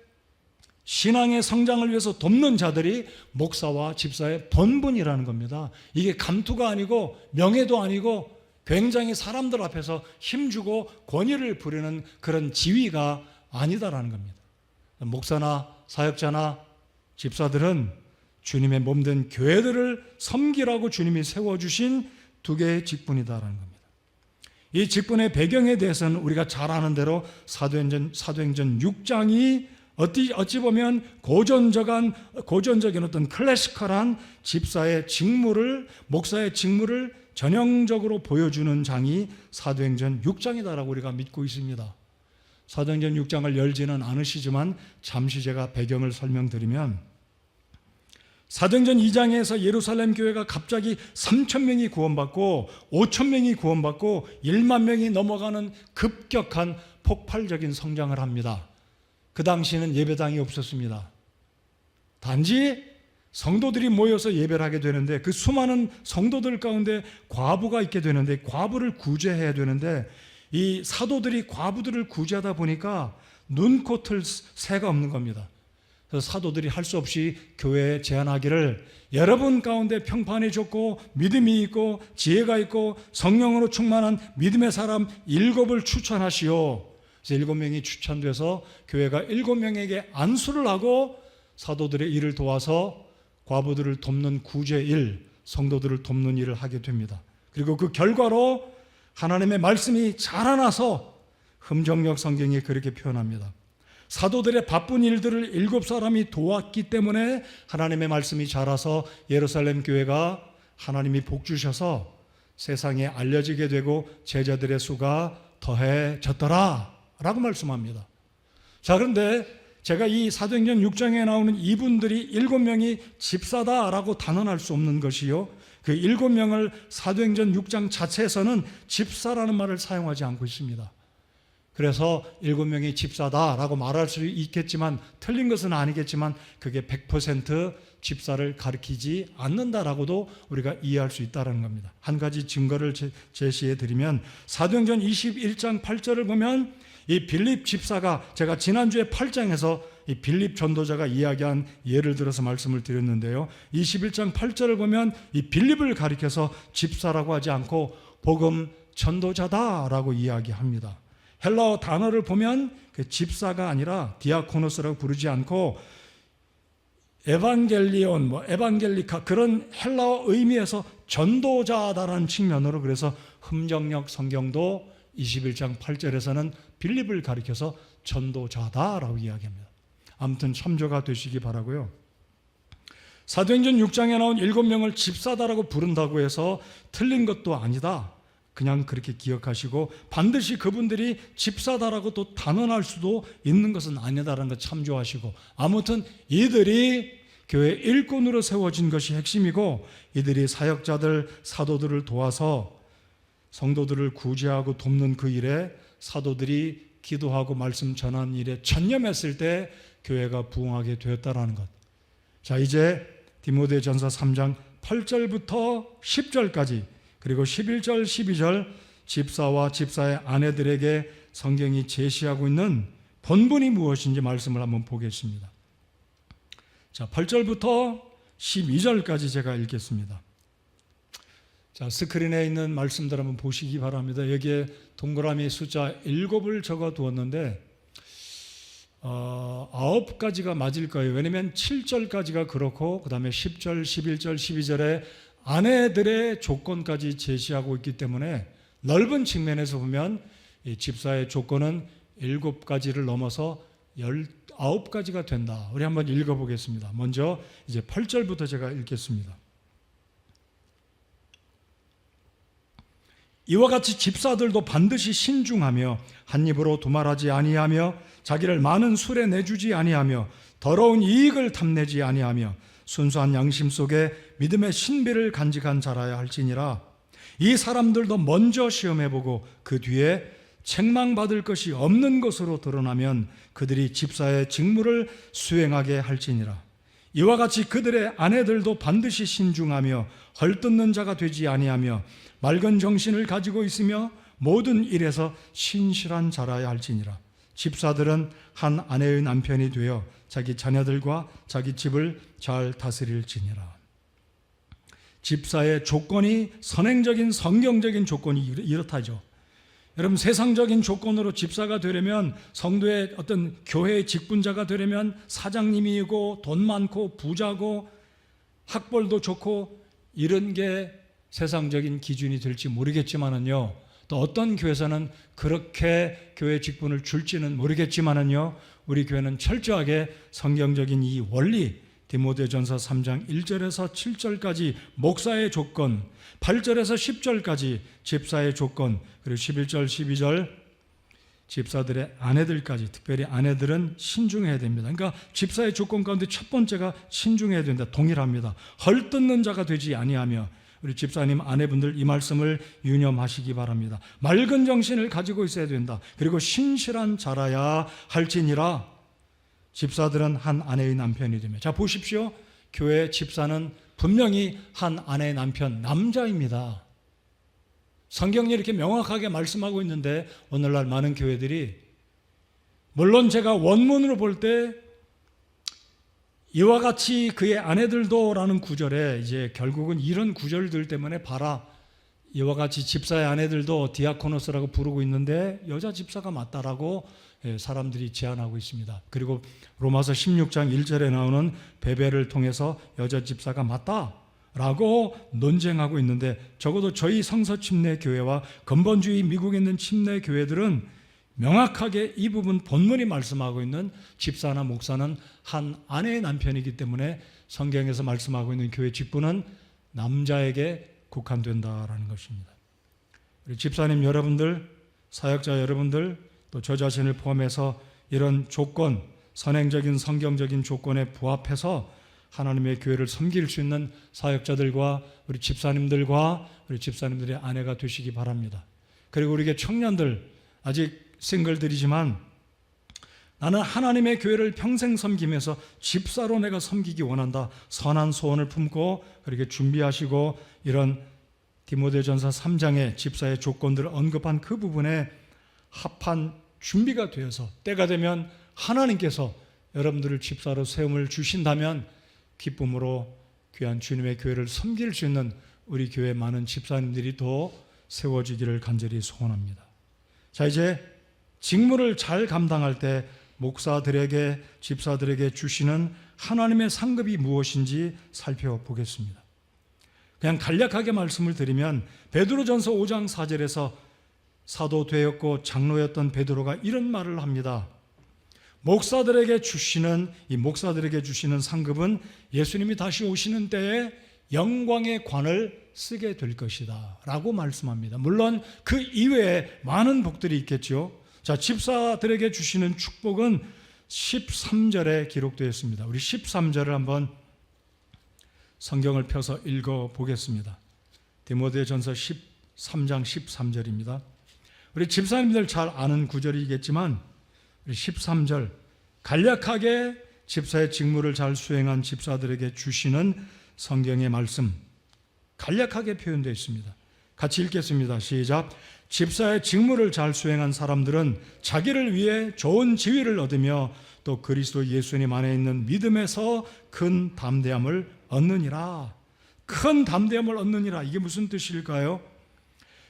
신앙의 성장을 위해서 돕는 자들이 목사와 집사의 본분이라는 겁니다. 이게 감투가 아니고 명예도 아니고 굉장히 사람들 앞에서 힘주고 권위를 부리는 그런 지위가 아니다라는 겁니다. 목사나 사역자나 집사들은 주님의 몸된 교회들을 섬기라고 주님이 세워주신 두 개의 직분이다라는 겁니다. 이 직분의 배경에 대해서는 우리가 잘 아는 대로 사도행전 6장이 어찌 보면 고전적인 어떤 클래시컬한 집사의 직무를, 목사의 직무를 전형적으로 보여주는 장이 사도행전 6장이다라고 우리가 믿고 있습니다. 사도행전 6장을 열지는 않으시지만 잠시 제가 배경을 설명드리면 사도행전 2장에서 예루살렘 교회가 갑자기 3,000명이 구원받고 5,000명이 구원받고 1만 명이 넘어가는 급격한 폭발적인 성장을 합니다. 그 당시에는 예배당이 없었습니다. 단지 성도들이 모여서 예배를 하게 되는데 그 수많은 성도들 가운데 과부가 있게 되는데 과부를 구제해야 되는데 이 사도들이 과부들을 구제하다 보니까 눈코뜰 새가 없는 겁니다. 그래서 사도들이 할 수 없이 교회에 제안하기를 여러분 가운데 평판이 좋고 믿음이 있고 지혜가 있고 성령으로 충만한 믿음의 사람 7을 추천하시오. 그래서 7명이 추천돼서 교회가 7명에게 안수를 하고 사도들의 일을 도와서 과부들을 돕는 구제 일, 성도들을 돕는 일을 하게 됩니다. 그리고 그 결과로 하나님의 말씀이 자라나서 흠정역 성경이 그렇게 표현합니다. 사도들의 바쁜 일들을 7사람이 도왔기 때문에 하나님의 말씀이 자라서 예루살렘 교회가 하나님이 복 주셔서 세상에 알려지게 되고 제자들의 수가 더해졌더라 라고 말씀합니다. 자, 그런데 제가 이 사도행전 6장에 나오는 이분들이 7명이 집사다라고 단언할 수 없는 것이요, 그 7명을 사도행전 6장 자체에서는 집사라는 말을 사용하지 않고 있습니다. 그래서 7명이 집사다라고 말할 수 있겠지만 틀린 것은 아니겠지만 그게 100% 집사를 가리키지 않는다라고도 우리가 이해할 수 있다는 겁니다. 한 가지 증거를 제시해 드리면 사도행전 21장 8절을 보면 이 빌립 집사가 제가 지난주에 8장에서 이 빌립 전도자가 이야기한 예를 들어서 말씀을 드렸는데요. 21장 8절을 보면 이 빌립을 가리켜서 집사라고 하지 않고 복음 전도자다라고 이야기합니다. 헬라어 단어를 보면 그 집사가 아니라 디아코노스라고 부르지 않고 에반겔리온, 에반겔리카 그런 헬라어 의미에서 전도자다라는 측면으로 그래서 흠정역 성경도 21장 8절에서는 빌립을 가리켜서 전도자다라고 이야기합니다. 아무튼 참조가 되시기 바라고요. 사도행전 6장에 나온 7명을 집사다라고 부른다고 해서 틀린 것도 아니다. 그냥 그렇게 기억하시고 반드시 그분들이 집사다라고 또 단언할 수도 있는 것은 아니다라는 것 참조하시고 아무튼 이들이 교회 일꾼으로 세워진 것이 핵심이고 이들이 사역자들, 사도들을 도와서 성도들을 구제하고 돕는 그 일에 사도들이 기도하고 말씀 전하는 일에 전념했을 때 교회가 부흥하게 되었다라는 것. 자, 이제 디모데전서 3장 8절부터 10절까지 그리고 11절, 12절 집사와 집사의 아내들에게 성경이 제시하고 있는 본분이 무엇인지 말씀을 한번 보겠습니다. 자, 8절부터 12절까지 제가 읽겠습니다. 자, 스크린에 있는 말씀들 한번 보시기 바랍니다. 여기에 동그라미 숫자 7을 적어 두었는데 9가지가 맞을 거예요. 왜냐하면 7절까지가 그렇고 그 다음에 10절, 11절, 12절에 아내들의 조건까지 제시하고 있기 때문에 넓은 측면에서 보면 이 집사의 조건은 7가지를 넘어서 19가지가 된다. 우리 한번 읽어보겠습니다. 먼저 이제 8절부터 제가 읽겠습니다. 이와 같이 집사들도 반드시 신중하며 한 입으로 두말하지 아니하며 자기를 많은 술에 내주지 아니하며 더러운 이익을 탐내지 아니하며 순수한 양심 속에 믿음의 신비를 간직한 자라야 할지니라. 이 사람들도 먼저 시험해보고 그 뒤에 책망받을 것이 없는 것으로 드러나면 그들이 집사의 직무를 수행하게 할지니라. 이와 같이 그들의 아내들도 반드시 신중하며 헐뜯는 자가 되지 아니하며 맑은 정신을 가지고 있으며 모든 일에서 신실한 자라야 할지니라. 집사들은 한 아내의 남편이 되어 자기 자녀들과 자기 집을 잘 다스릴지니라. 집사의 조건이 선행적인 성경적인 조건이 이렇다죠. 여러분, 세상적인 조건으로 집사가 되려면 성도의 어떤 교회의 직분자가 되려면 사장님이고 돈 많고 부자고 학벌도 좋고 이런 게 세상적인 기준이 될지 모르겠지만은요, 또 어떤 교회에서는 그렇게 교회 직분을 줄지는 모르겠지만은요, 우리 교회는 철저하게 성경적인 이 원리, 디모데전서 3장 1절에서 7절까지 목사의 조건, 8절에서 10절까지 집사의 조건, 그리고 11절, 12절 집사들의 아내들까지, 특별히 아내들은 신중해야 됩니다. 그러니까 집사의 조건 가운데 첫 번째가 신중해야 된다. 동일합니다. 헐뜯는 자가 되지 아니하며, 우리 집사님, 아내분들 이 말씀을 유념하시기 바랍니다. 맑은 정신을 가지고 있어야 된다. 그리고 신실한 자라야 할지니라. 집사들은 한 아내의 남편이 되며, 자 보십시오. 교회 집사는 분명히 한 아내의 남편, 남자입니다. 성경이 이렇게 명확하게 말씀하고 있는데 오늘날 많은 교회들이, 물론 제가 원문으로 볼 때 이와 같이 그의 아내들도 라는 구절에 이제 결국은 이런 구절들 때문에 봐라, 이와 같이 집사의 아내들도 디아코노스라고 부르고 있는데 여자 집사가 맞다라고 사람들이 제안하고 있습니다. 그리고 로마서 16장 1절에 나오는 베베를 통해서 여자 집사가 맞다라고 논쟁하고 있는데, 적어도 저희 성서 침례 교회와 근본주의 미국에 있는 침례 교회들은 명확하게 이 부분 본문이 말씀하고 있는 집사나 목사는 한 아내의 남편이기 때문에 성경에서 말씀하고 있는 교회 직분은 남자에게 국한된다라는 것입니다. 우리 집사님 여러분들, 사역자 여러분들, 또 저 자신을 포함해서 이런 조건, 선행적인 성경적인 조건에 부합해서 하나님의 교회를 섬길 수 있는 사역자들과 우리 집사님들과 우리 집사님들의 아내가 되시기 바랍니다. 그리고 우리 청년들, 아직 싱글들이지만 나는 하나님의 교회를 평생 섬기면서 집사로 내가 섬기기 원한다. 선한 소원을 품고 그렇게 준비하시고, 이런 디모데전서 3장의 집사의 조건들을 언급한 그 부분에 합한 준비가 되어서 때가 되면 하나님께서 여러분들을 집사로 세움을 주신다면 기쁨으로 귀한 주님의 교회를 섬길 수 있는 우리 교회 많은 집사님들이 더 세워지기를 간절히 소원합니다. 자, 이제 직무를 잘 감당할 때 목사들에게, 집사들에게 주시는 하나님의 상급이 무엇인지 살펴보겠습니다. 그냥 간략하게 말씀을 드리면 베드로전서 5장 4절에서 사도 되었고 장로였던 베드로가 이런 말을 합니다. 목사들에게 주시는 상급은 예수님이 다시 오시는 때에 영광의 관을 쓰게 될 것이다 라고 말씀합니다. 물론 그 이외에 많은 복들이 있겠죠. 자, 집사들에게 주시는 축복은 13절에 기록되어 있습니다. 우리 13절을 한번 성경을 펴서 읽어보겠습니다. 디모데전서 13장 13절입니다. 우리 집사님들 잘 아는 구절이겠지만 우리 13절, 간략하게 집사의 직무를 잘 수행한 집사들에게 주시는 성경의 말씀, 간략하게 표현되어 있습니다. 같이 읽겠습니다. 시작. 집사의 직무를 잘 수행한 사람들은 자기를 위해 좋은 지위를 얻으며 또 그리스도 예수님 안에 있는 믿음에서 큰 담대함을 얻느니라. 큰 담대함을 얻느니라. 이게 무슨 뜻일까요?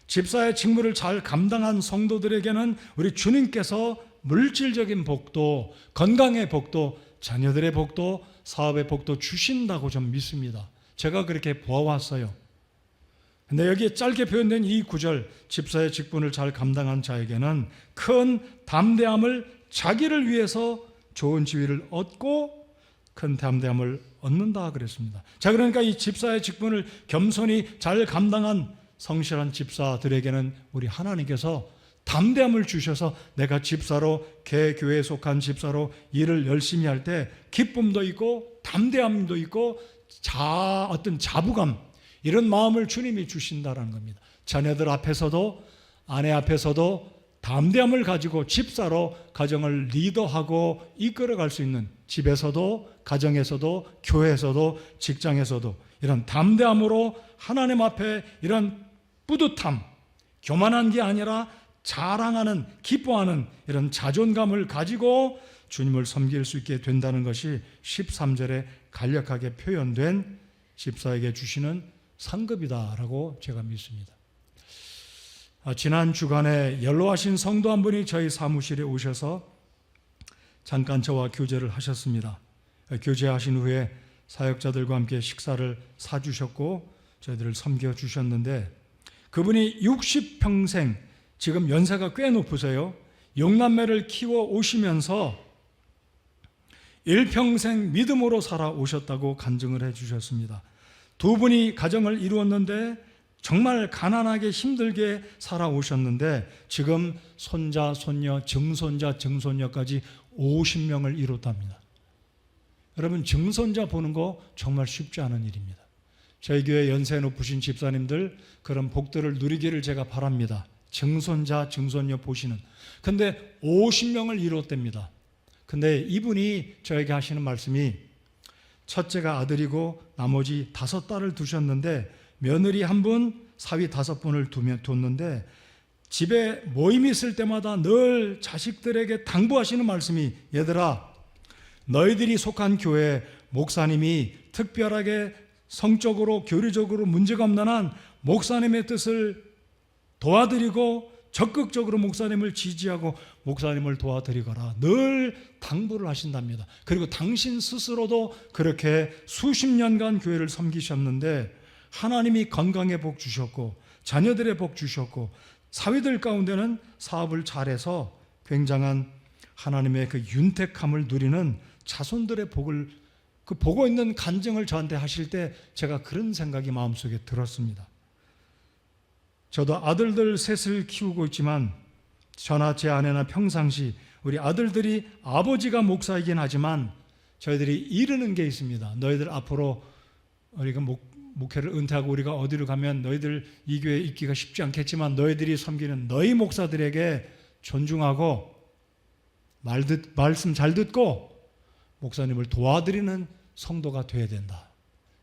집사의 직무를 잘 감당한 성도들에게는 우리 주님께서 물질적인 복도, 건강의 복도, 자녀들의 복도, 사업의 복도 주신다고 좀 믿습니다. 제가 그렇게 보아왔어요. 근데 여기에 짧게 표현된 이 구절, 집사의 직분을 잘 감당한 자에게는 큰 담대함을, 자기를 위해서 좋은 지위를 얻고 큰 담대함을 얻는다 그랬습니다. 자, 그러니까 이 집사의 직분을 겸손히 잘 감당한 성실한 집사들에게는 우리 하나님께서 담대함을 주셔서 내가 집사로, 개교회에 속한 집사로 일을 열심히 할 때 기쁨도 있고 담대함도 있고 어떤 자부감, 이런 마음을 주님이 주신다는 겁니다. 자녀들 앞에서도, 아내 앞에서도 담대함을 가지고 집사로 가정을 리더하고 이끌어갈 수 있는, 집에서도, 가정에서도, 교회에서도, 직장에서도 이런 담대함으로 하나님 앞에 이런 뿌듯함, 교만한 게 아니라 자랑하는, 기뻐하는 이런 자존감을 가지고 주님을 섬길 수 있게 된다는 것이 13절에 간략하게 표현된 집사에게 주시는 상급이다라고 제가 믿습니다. 지난 주간에 연로하신 성도 한 분이 저희 사무실에 오셔서 잠깐 저와 교제를 하셨습니다. 교제하신 후에 사역자들과 함께 식사를 사주셨고 저희들을 섬겨주셨는데, 그분이 60평생, 지금 연세가 꽤 높으세요. 6남매를 키워 오시면서 일평생 믿음으로 살아오셨다고 간증을 해주셨습니다. 두 분이 가정을 이루었는데 정말 가난하게 힘들게 살아오셨는데 지금 손자, 손녀, 증손자, 증손녀까지 50명을 이뤘답니다. 여러분, 증손자 보는 거 정말 쉽지 않은 일입니다. 저희 교회 연세 높으신 집사님들 그런 복들을 누리기를 제가 바랍니다. 증손자, 증손녀 보시는. 근데 50명을 이뤘답니다. 근데 이분이 저에게 하시는 말씀이, 첫째가 아들이고 나머지 5딸을 두셨는데 며느리 1분, 사위 5분을 뒀는데 집에 모임이 있을 때마다 늘 자식들에게 당부하시는 말씀이, 얘들아, 너희들이 속한 교회 목사님이 특별하게 성적으로, 교리적으로 문제가 없는 한 목사님의 뜻을 도와드리고 적극적으로 목사님을 지지하고 목사님을 도와드리거라, 늘 당부를 하신답니다. 그리고 당신 스스로도 그렇게 수십 년간 교회를 섬기셨는데 하나님이 건강의 복 주셨고 자녀들의 복 주셨고 사위들 가운데는 사업을 잘해서 굉장한 하나님의 그 윤택함을 누리는 자손들의 복을, 그 보고 있는 간증을 저한테 하실 때 제가 그런 생각이 마음속에 들었습니다. 저도 아들들 셋을 키우고 있지만 저나 제 아내나 평상시 우리 아들들이 아버지가 목사이긴 하지만 저희들이 이르는 게 있습니다. 너희들 앞으로 우리가 목회를 은퇴하고 우리가 어디로 가면 너희들 이 교회에 있기가 쉽지 않겠지만 너희들이 섬기는 너희 목사들에게 존중하고 말씀 잘 듣고 목사님을 도와드리는 성도가 되어야 된다.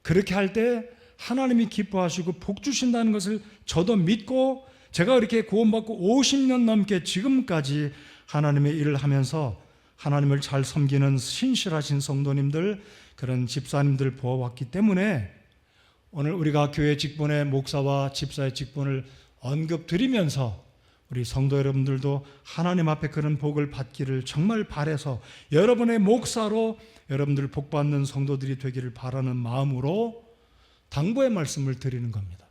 그렇게 할 때 하나님이 기뻐하시고 복 주신다는 것을 저도 믿고, 제가 이렇게 구원받고 50년 넘게 지금까지 하나님의 일을 하면서 하나님을 잘 섬기는 신실하신 성도님들, 그런 집사님들 보아왔기 때문에 오늘 우리가 교회 직분의 목사와 집사의 직분을 언급드리면서 우리 성도 여러분들도 하나님 앞에 그런 복을 받기를 정말 바라서 여러분의 목사로 여러분들 복받는 성도들이 되기를 바라는 마음으로 당부의 말씀을 드리는 겁니다.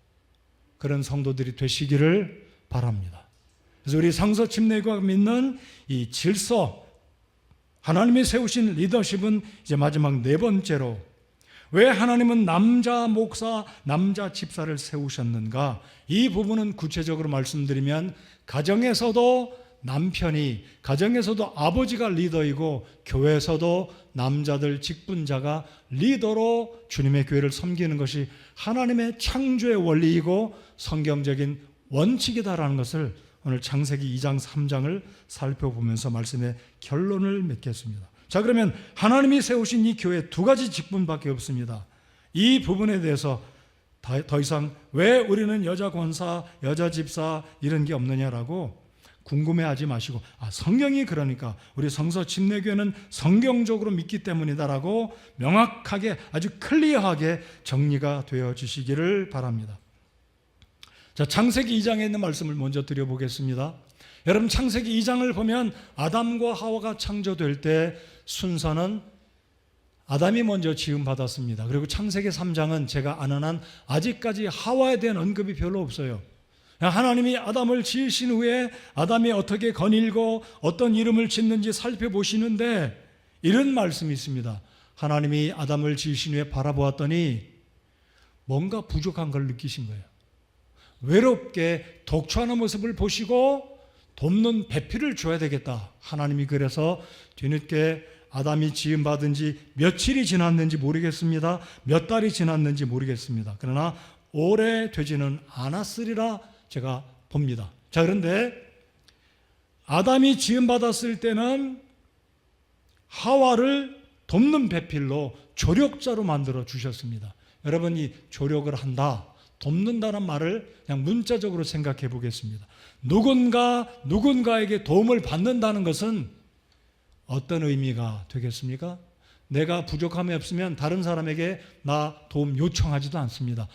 그런 성도들이 되시기를 바랍니다. 그래서 우리 상서침례교회가 믿는 이 질서, 하나님이 세우신 리더십은 이제 마지막 네 번째로, 왜 하나님은 남자 목사, 남자 집사를 세우셨는가? 이 부분은 구체적으로 말씀드리면 가정에서도 남편이, 가정에서도 아버지가 리더이고 교회에서도 남자들 직분자가 리더로 주님의 교회를 섬기는 것이 하나님의 창조의 원리이고 성경적인 원칙이다라는 것을 오늘 창세기 2장 3장을 살펴보면서 말씀의 결론을 맺겠습니다. 자, 그러면 하나님이 세우신 이 교회 두 가지 직분밖에 없습니다. 이 부분에 대해서 더 이상 왜 우리는 여자 권사, 여자 집사 이런 게 없느냐라고 궁금해하지 마시고, 성경이 그러니까 우리 성서침례교회는 성경적으로 믿기 때문이다라고 명확하게, 아주 클리어하게 정리가 되어지시기를 바랍니다. 자, 창세기 2장에 있는 말씀을 먼저 드려보겠습니다. 여러분, 창세기 2장을 보면 아담과 하와가 창조될 때 순서는 아담이 먼저 지음받았습니다. 그리고 창세기 3장은 제가 아는 한 아직까지 하와에 대한 언급이 별로 없어요. 하나님이 아담을 지으신 후에 아담이 어떻게 거닐고 어떤 이름을 짓는지 살펴보시는데 이런 말씀이 있습니다. 하나님이 아담을 지으신 후에 바라보았더니 뭔가 부족한 걸 느끼신 거예요. 외롭게 독초하는 모습을 보시고 돕는 배필을 줘야 되겠다. 하나님이 그래서 뒤늦게 아담이 지음받은 지 며칠이 지났는지 모르겠습니다. 몇 달이 지났는지 모르겠습니다. 그러나 오래 되지는 않았으리라 제가 봅니다. 자, 그런데 아담이 지음받았을 때는 하와를 돕는 배필로 조력자로 만들어 주셨습니다. 여러분, 이 조력을 한다, 돕는다는 말을 그냥 문자적으로 생각해 보겠습니다. 누군가에게 도움을 받는다는 것은 어떤 의미가 되겠습니까? 내가 부족함이 없으면 다른 사람에게 나 도움 요청하지도 않습니다.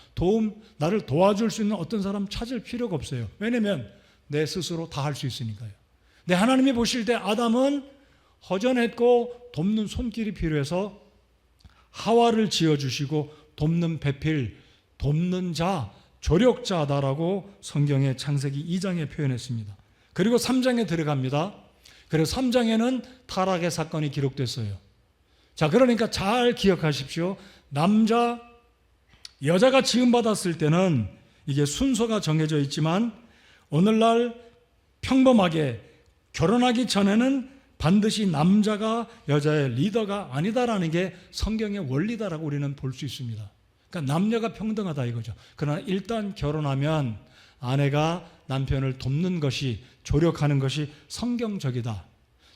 나를 도와줄 수 있는 어떤 사람 찾을 필요가 없어요. 왜냐하면 내 스스로 다 할 수 있으니까요. 근데 하나님이 보실 때 아담은 허전했고 돕는 손길이 필요해서 하와를 지어주시고 돕는 배필, 돕는 자, 조력자다라고 성경의 창세기 2장에 표현했습니다. 그리고 3장에 들어갑니다. 그리고 3장에는 타락의 사건이 기록됐어요. 자, 그러니까 잘 기억하십시오. 여자가 지음받았을 때는 이게 순서가 정해져 있지만 오늘날 평범하게 결혼하기 전에는 반드시 남자가 여자의 리더가 아니다라는 게 성경의 원리다라고 우리는 볼 수 있습니다. 그러니까 남녀가 평등하다 이거죠. 그러나 일단 결혼하면 아내가 남편을 돕는 것이, 조력하는 것이 성경적이다.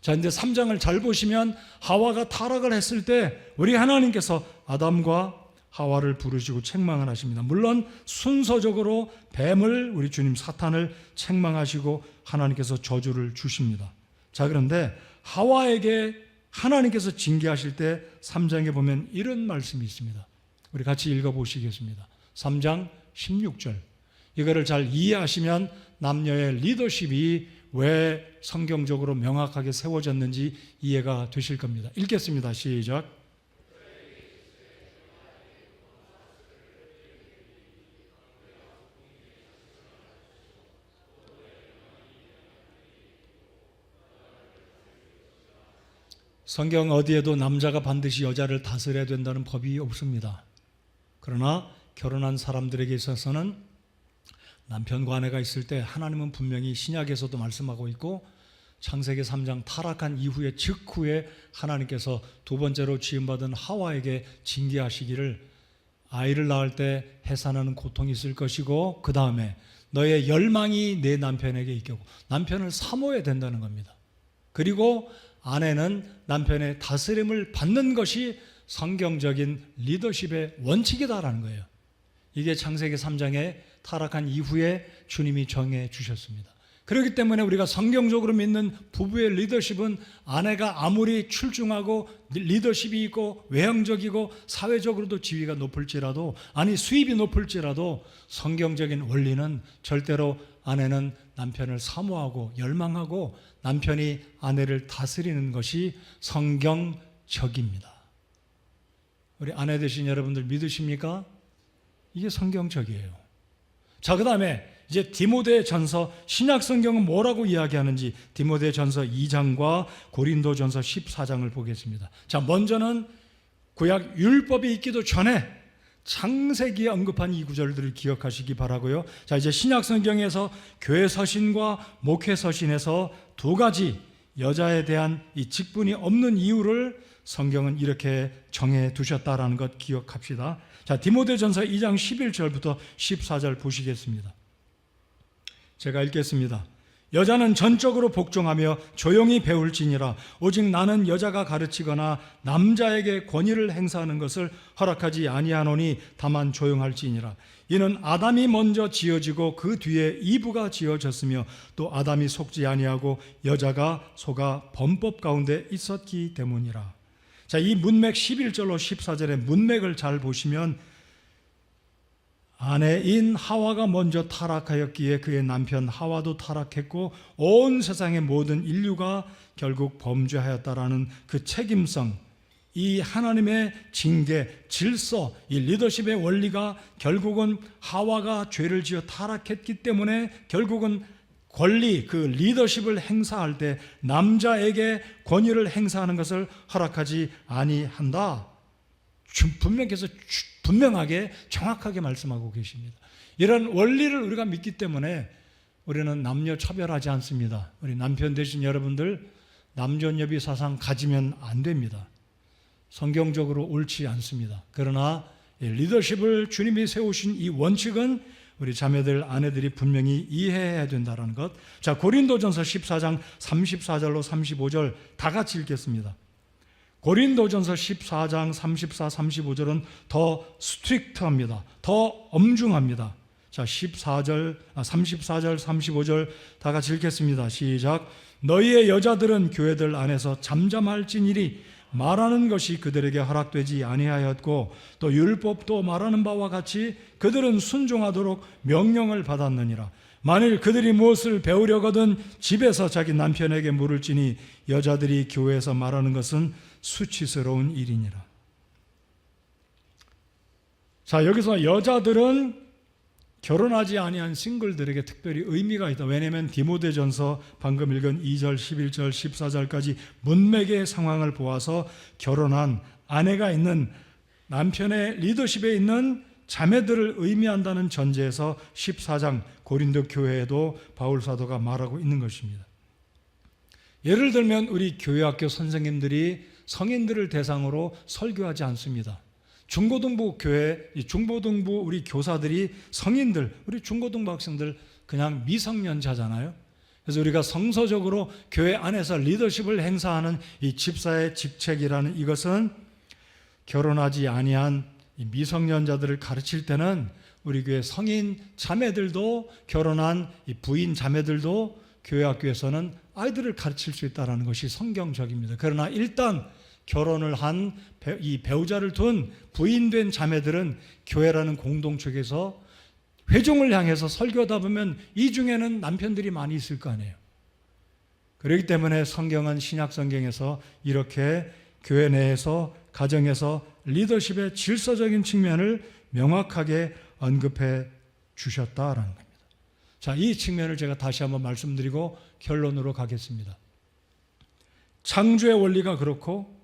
자, 이제 3장을 잘 보시면 하와가 타락을 했을 때 우리 하나님께서 아담과 하와를 부르시고 책망을 하십니다. 물론 순서적으로 뱀을, 우리 주님 사탄을 책망하시고 하나님께서 저주를 주십니다. 자, 그런데 하와에게 하나님께서 징계하실 때 3장에 보면 이런 말씀이 있습니다. 우리 같이 읽어보시겠습니다. 3장 16절. 이거를 잘 이해하시면 남녀의 리더십이 왜 성경적으로 명확하게 세워졌는지 이해가 되실 겁니다. 읽겠습니다. 시작. 성경 어디에도 남자가 반드시 여자를 다스려야 된다는 법이 없습니다. 그러나 결혼한 사람들에게 있어서는 남편과 아내가 있을 때 하나님은 분명히 신약에서도 말씀하고 있고 창세기 3장 타락한 이후에 직후에 하나님께서 두 번째로 지음받은 하와에게 징계하시기를 아이를 낳을 때 해산하는 고통이 있을 것이고 그 다음에 너의 열망이 내 남편에게 있겠고 남편을 사모해야 된다는 겁니다. 그리고 아내는 남편의 다스림을 받는 것이 성경적인 리더십의 원칙이다라는 거예요. 이게 창세기 3장에 타락한 이후에 주님이 정해 주셨습니다. 그렇기 때문에 우리가 성경적으로 믿는 부부의 리더십은 아내가 아무리 출중하고 리더십이 있고 외형적이고 사회적으로도 지위가 높을지라도, 아니 수입이 높을지라도 성경적인 원리는 절대로 아내는 남편을 사모하고 열망하고 남편이 아내를 다스리는 것이 성경적입니다. 우리 아내 되신 여러분들 믿으십니까? 이게 성경적이에요. 자, 그 다음에 이제 디모데전서, 신약 성경은 뭐라고 이야기하는지 디모데전서 2장과 고린도전서 14장을 보겠습니다. 자, 먼저는 구약 율법이 있기도 전에 창세기에 언급한 이 구절들을 기억하시기 바라고요. 자, 이제 신약 성경에서 교회 서신과 목회 서신에서 두 가지 여자에 대한 이 직분이 없는 이유를 성경은 이렇게 정해 두셨다라는 것 기억합시다. 자, 디모데전서 2장 11절부터 14절 보시겠습니다. 제가 읽겠습니다. 여자는 전적으로 복종하며 조용히 배울지니라. 오직 나는 여자가 가르치거나 남자에게 권위를 행사하는 것을 허락하지 아니하노니 다만 조용할지니라. 이는 아담이 먼저 지어지고 그 뒤에 이브가 지어졌으며 또 아담이 속지 아니하고 여자가 속아 범법 가운데 있었기 때문이라. 자, 이 문맥 11절로 14절의 문맥을 잘 보시면 아내인 하와가 먼저 타락하였기에 그의 남편 하와도 타락했고 온 세상의 모든 인류가 결국 범죄하였다라는 그 책임성, 이 하나님의 징계, 질서, 이 리더십의 원리가 결국은 하와가 죄를 지어 타락했기 때문에 결국은 권리, 그 리더십을 행사할 때 남자에게 권위를 행사하는 것을 허락하지 아니한다. 분명하게 정확하게 말씀하고 계십니다. 이런 원리를 우리가 믿기 때문에 우리는 남녀 차별하지 않습니다. 우리 남편 되신 여러분들 남존여비 사상 가지면 안 됩니다. 성경적으로 옳지 않습니다. 그러나 리더십을 주님이 세우신 이 원칙은 우리 자매들, 아내들이 분명히 이해해야 된다는 것. 자, 고린도전서 14장 34절로 35절 다 같이 읽겠습니다. 고린도전서 14장 34, 35절은 더 스트릭트합니다. 더 엄중합니다. 자, 34절, 35절 다 같이 읽겠습니다. 시작. 너희의 여자들은 교회들 안에서 잠잠할지니리 말하는 것이 그들에게 허락되지 아니하였고 또 율법도 말하는 바와 같이 그들은 순종하도록 명령을 받았느니라. 만일 그들이 무엇을 배우려거든 집에서 자기 남편에게 물을지니 여자들이 교회에서 말하는 것은 수치스러운 일이니라. 자, 여기서 여자들은 결혼하지 아니한 싱글들에게 특별히 의미가 있다. 왜냐하면 디모데전서 방금 읽은 2절, 11절, 14절까지 문맥의 상황을 보아서 결혼한 아내가 있는 남편의 리더십에 있는 자매들을 의미한다는 전제에서 14장 고린도 교회에도 바울 사도가 말하고 있는 것입니다. 예를 들면 우리 교회학교 선생님들이 성인들을 대상으로 설교하지 않습니다. 중고등부 교회, 중고등부 우리 교사들이 성인들, 우리 중고등부 학생들 그냥 미성년자잖아요. 그래서 우리가 성서적으로 교회 안에서 리더십을 행사하는 이 집사의 직책이라는 이것은 결혼하지 아니한 이 미성년자들을 가르칠 때는 우리 교회 성인 자매들도 결혼한 이 부인 자매들도 교회 학교에서는 아이들을 가르칠 수 있다는 것이 성경적입니다. 그러나 일단 결혼을 한 이 배우자를 둔 부인된 자매들은 교회라는 공동체에서 회중을 향해서 설교하다 보면 이 중에는 남편들이 많이 있을 거 아니에요. 그렇기 때문에 성경은 신약 성경에서 이렇게 교회 내에서 가정에서 리더십의 질서적인 측면을 명확하게 언급해 주셨다라는 겁니다. 자, 이 측면을 제가 다시 한번 말씀드리고 결론으로 가겠습니다. 창조의 원리가 그렇고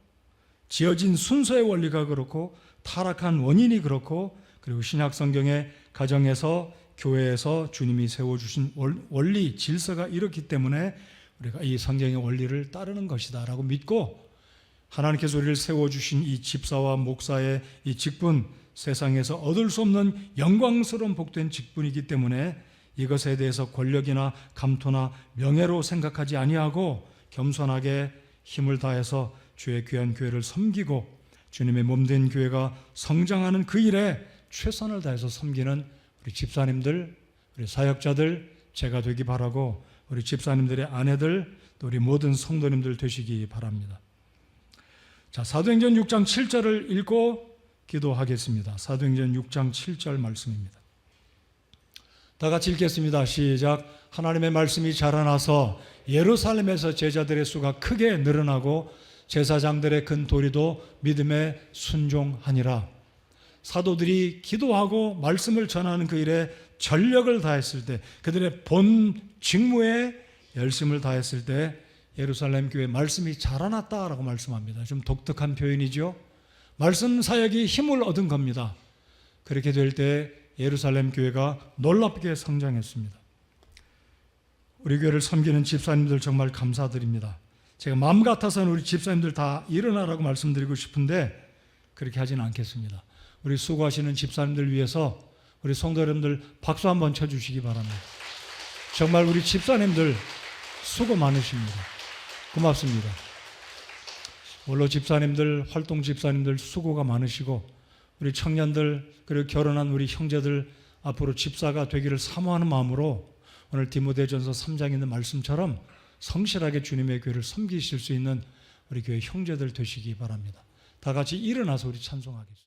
지어진 순서의 원리가 그렇고 타락한 원인이 그렇고 그리고 신약 성경의 가정에서 교회에서 주님이 세워주신 원리, 질서가 이렇기 때문에 우리가 이 성경의 원리를 따르는 것이다 라고 믿고 하나님께서 우리를 세워주신 이 집사와 목사의 이 직분, 세상에서 얻을 수 없는 영광스러운 복된 직분이기 때문에 이것에 대해서 권력이나 감토나 명예로 생각하지 아니하고 겸손하게 힘을 다해서 주의 귀한 교회를 섬기고 주님의 몸된 교회가 성장하는 그 일에 최선을 다해서 섬기는 우리 집사님들, 우리 사역자들 제가 되기 바라고 우리 집사님들의 아내들, 또 우리 모든 성도님들 되시기 바랍니다. 자, 사도행전 6장 7절을 읽고 기도하겠습니다. 사도행전 6장 7절 말씀입니다. 다 같이 읽겠습니다. 시작. 하나님의 말씀이 자라나서 예루살렘에서 제자들의 수가 크게 늘어나고 제사장들의 큰 도리도 믿음에 순종하니라. 사도들이 기도하고 말씀을 전하는 그 일에 전력을 다했을 때, 그들의 본 직무에 열심을 다했을 때 예루살렘 교회 말씀이 자라났다라고 말씀합니다. 좀 독특한 표현이죠. 말씀 사역이 힘을 얻은 겁니다. 그렇게 될 때 예루살렘 교회가 놀랍게 성장했습니다. 우리 교회를 섬기는 집사님들 정말 감사드립니다. 제가 마음 같아서는 우리 집사님들 다 일어나라고 말씀드리고 싶은데 그렇게 하지는 않겠습니다. 우리 수고하시는 집사님들 위해서 우리 성도 여러분들 박수 한번 쳐주시기 바랍니다. 정말 우리 집사님들 수고 많으십니다. 고맙습니다. 원로 집사님들, 활동 집사님들 수고가 많으시고 우리 청년들 그리고 결혼한 우리 형제들 앞으로 집사가 되기를 사모하는 마음으로 오늘 디모데전서 3장에 있는 말씀처럼 성실하게 주님의 교회를 섬기실 수 있는 우리 교회 형제들 되시기 바랍니다. 다 같이 일어나서 우리 찬송하겠습니다.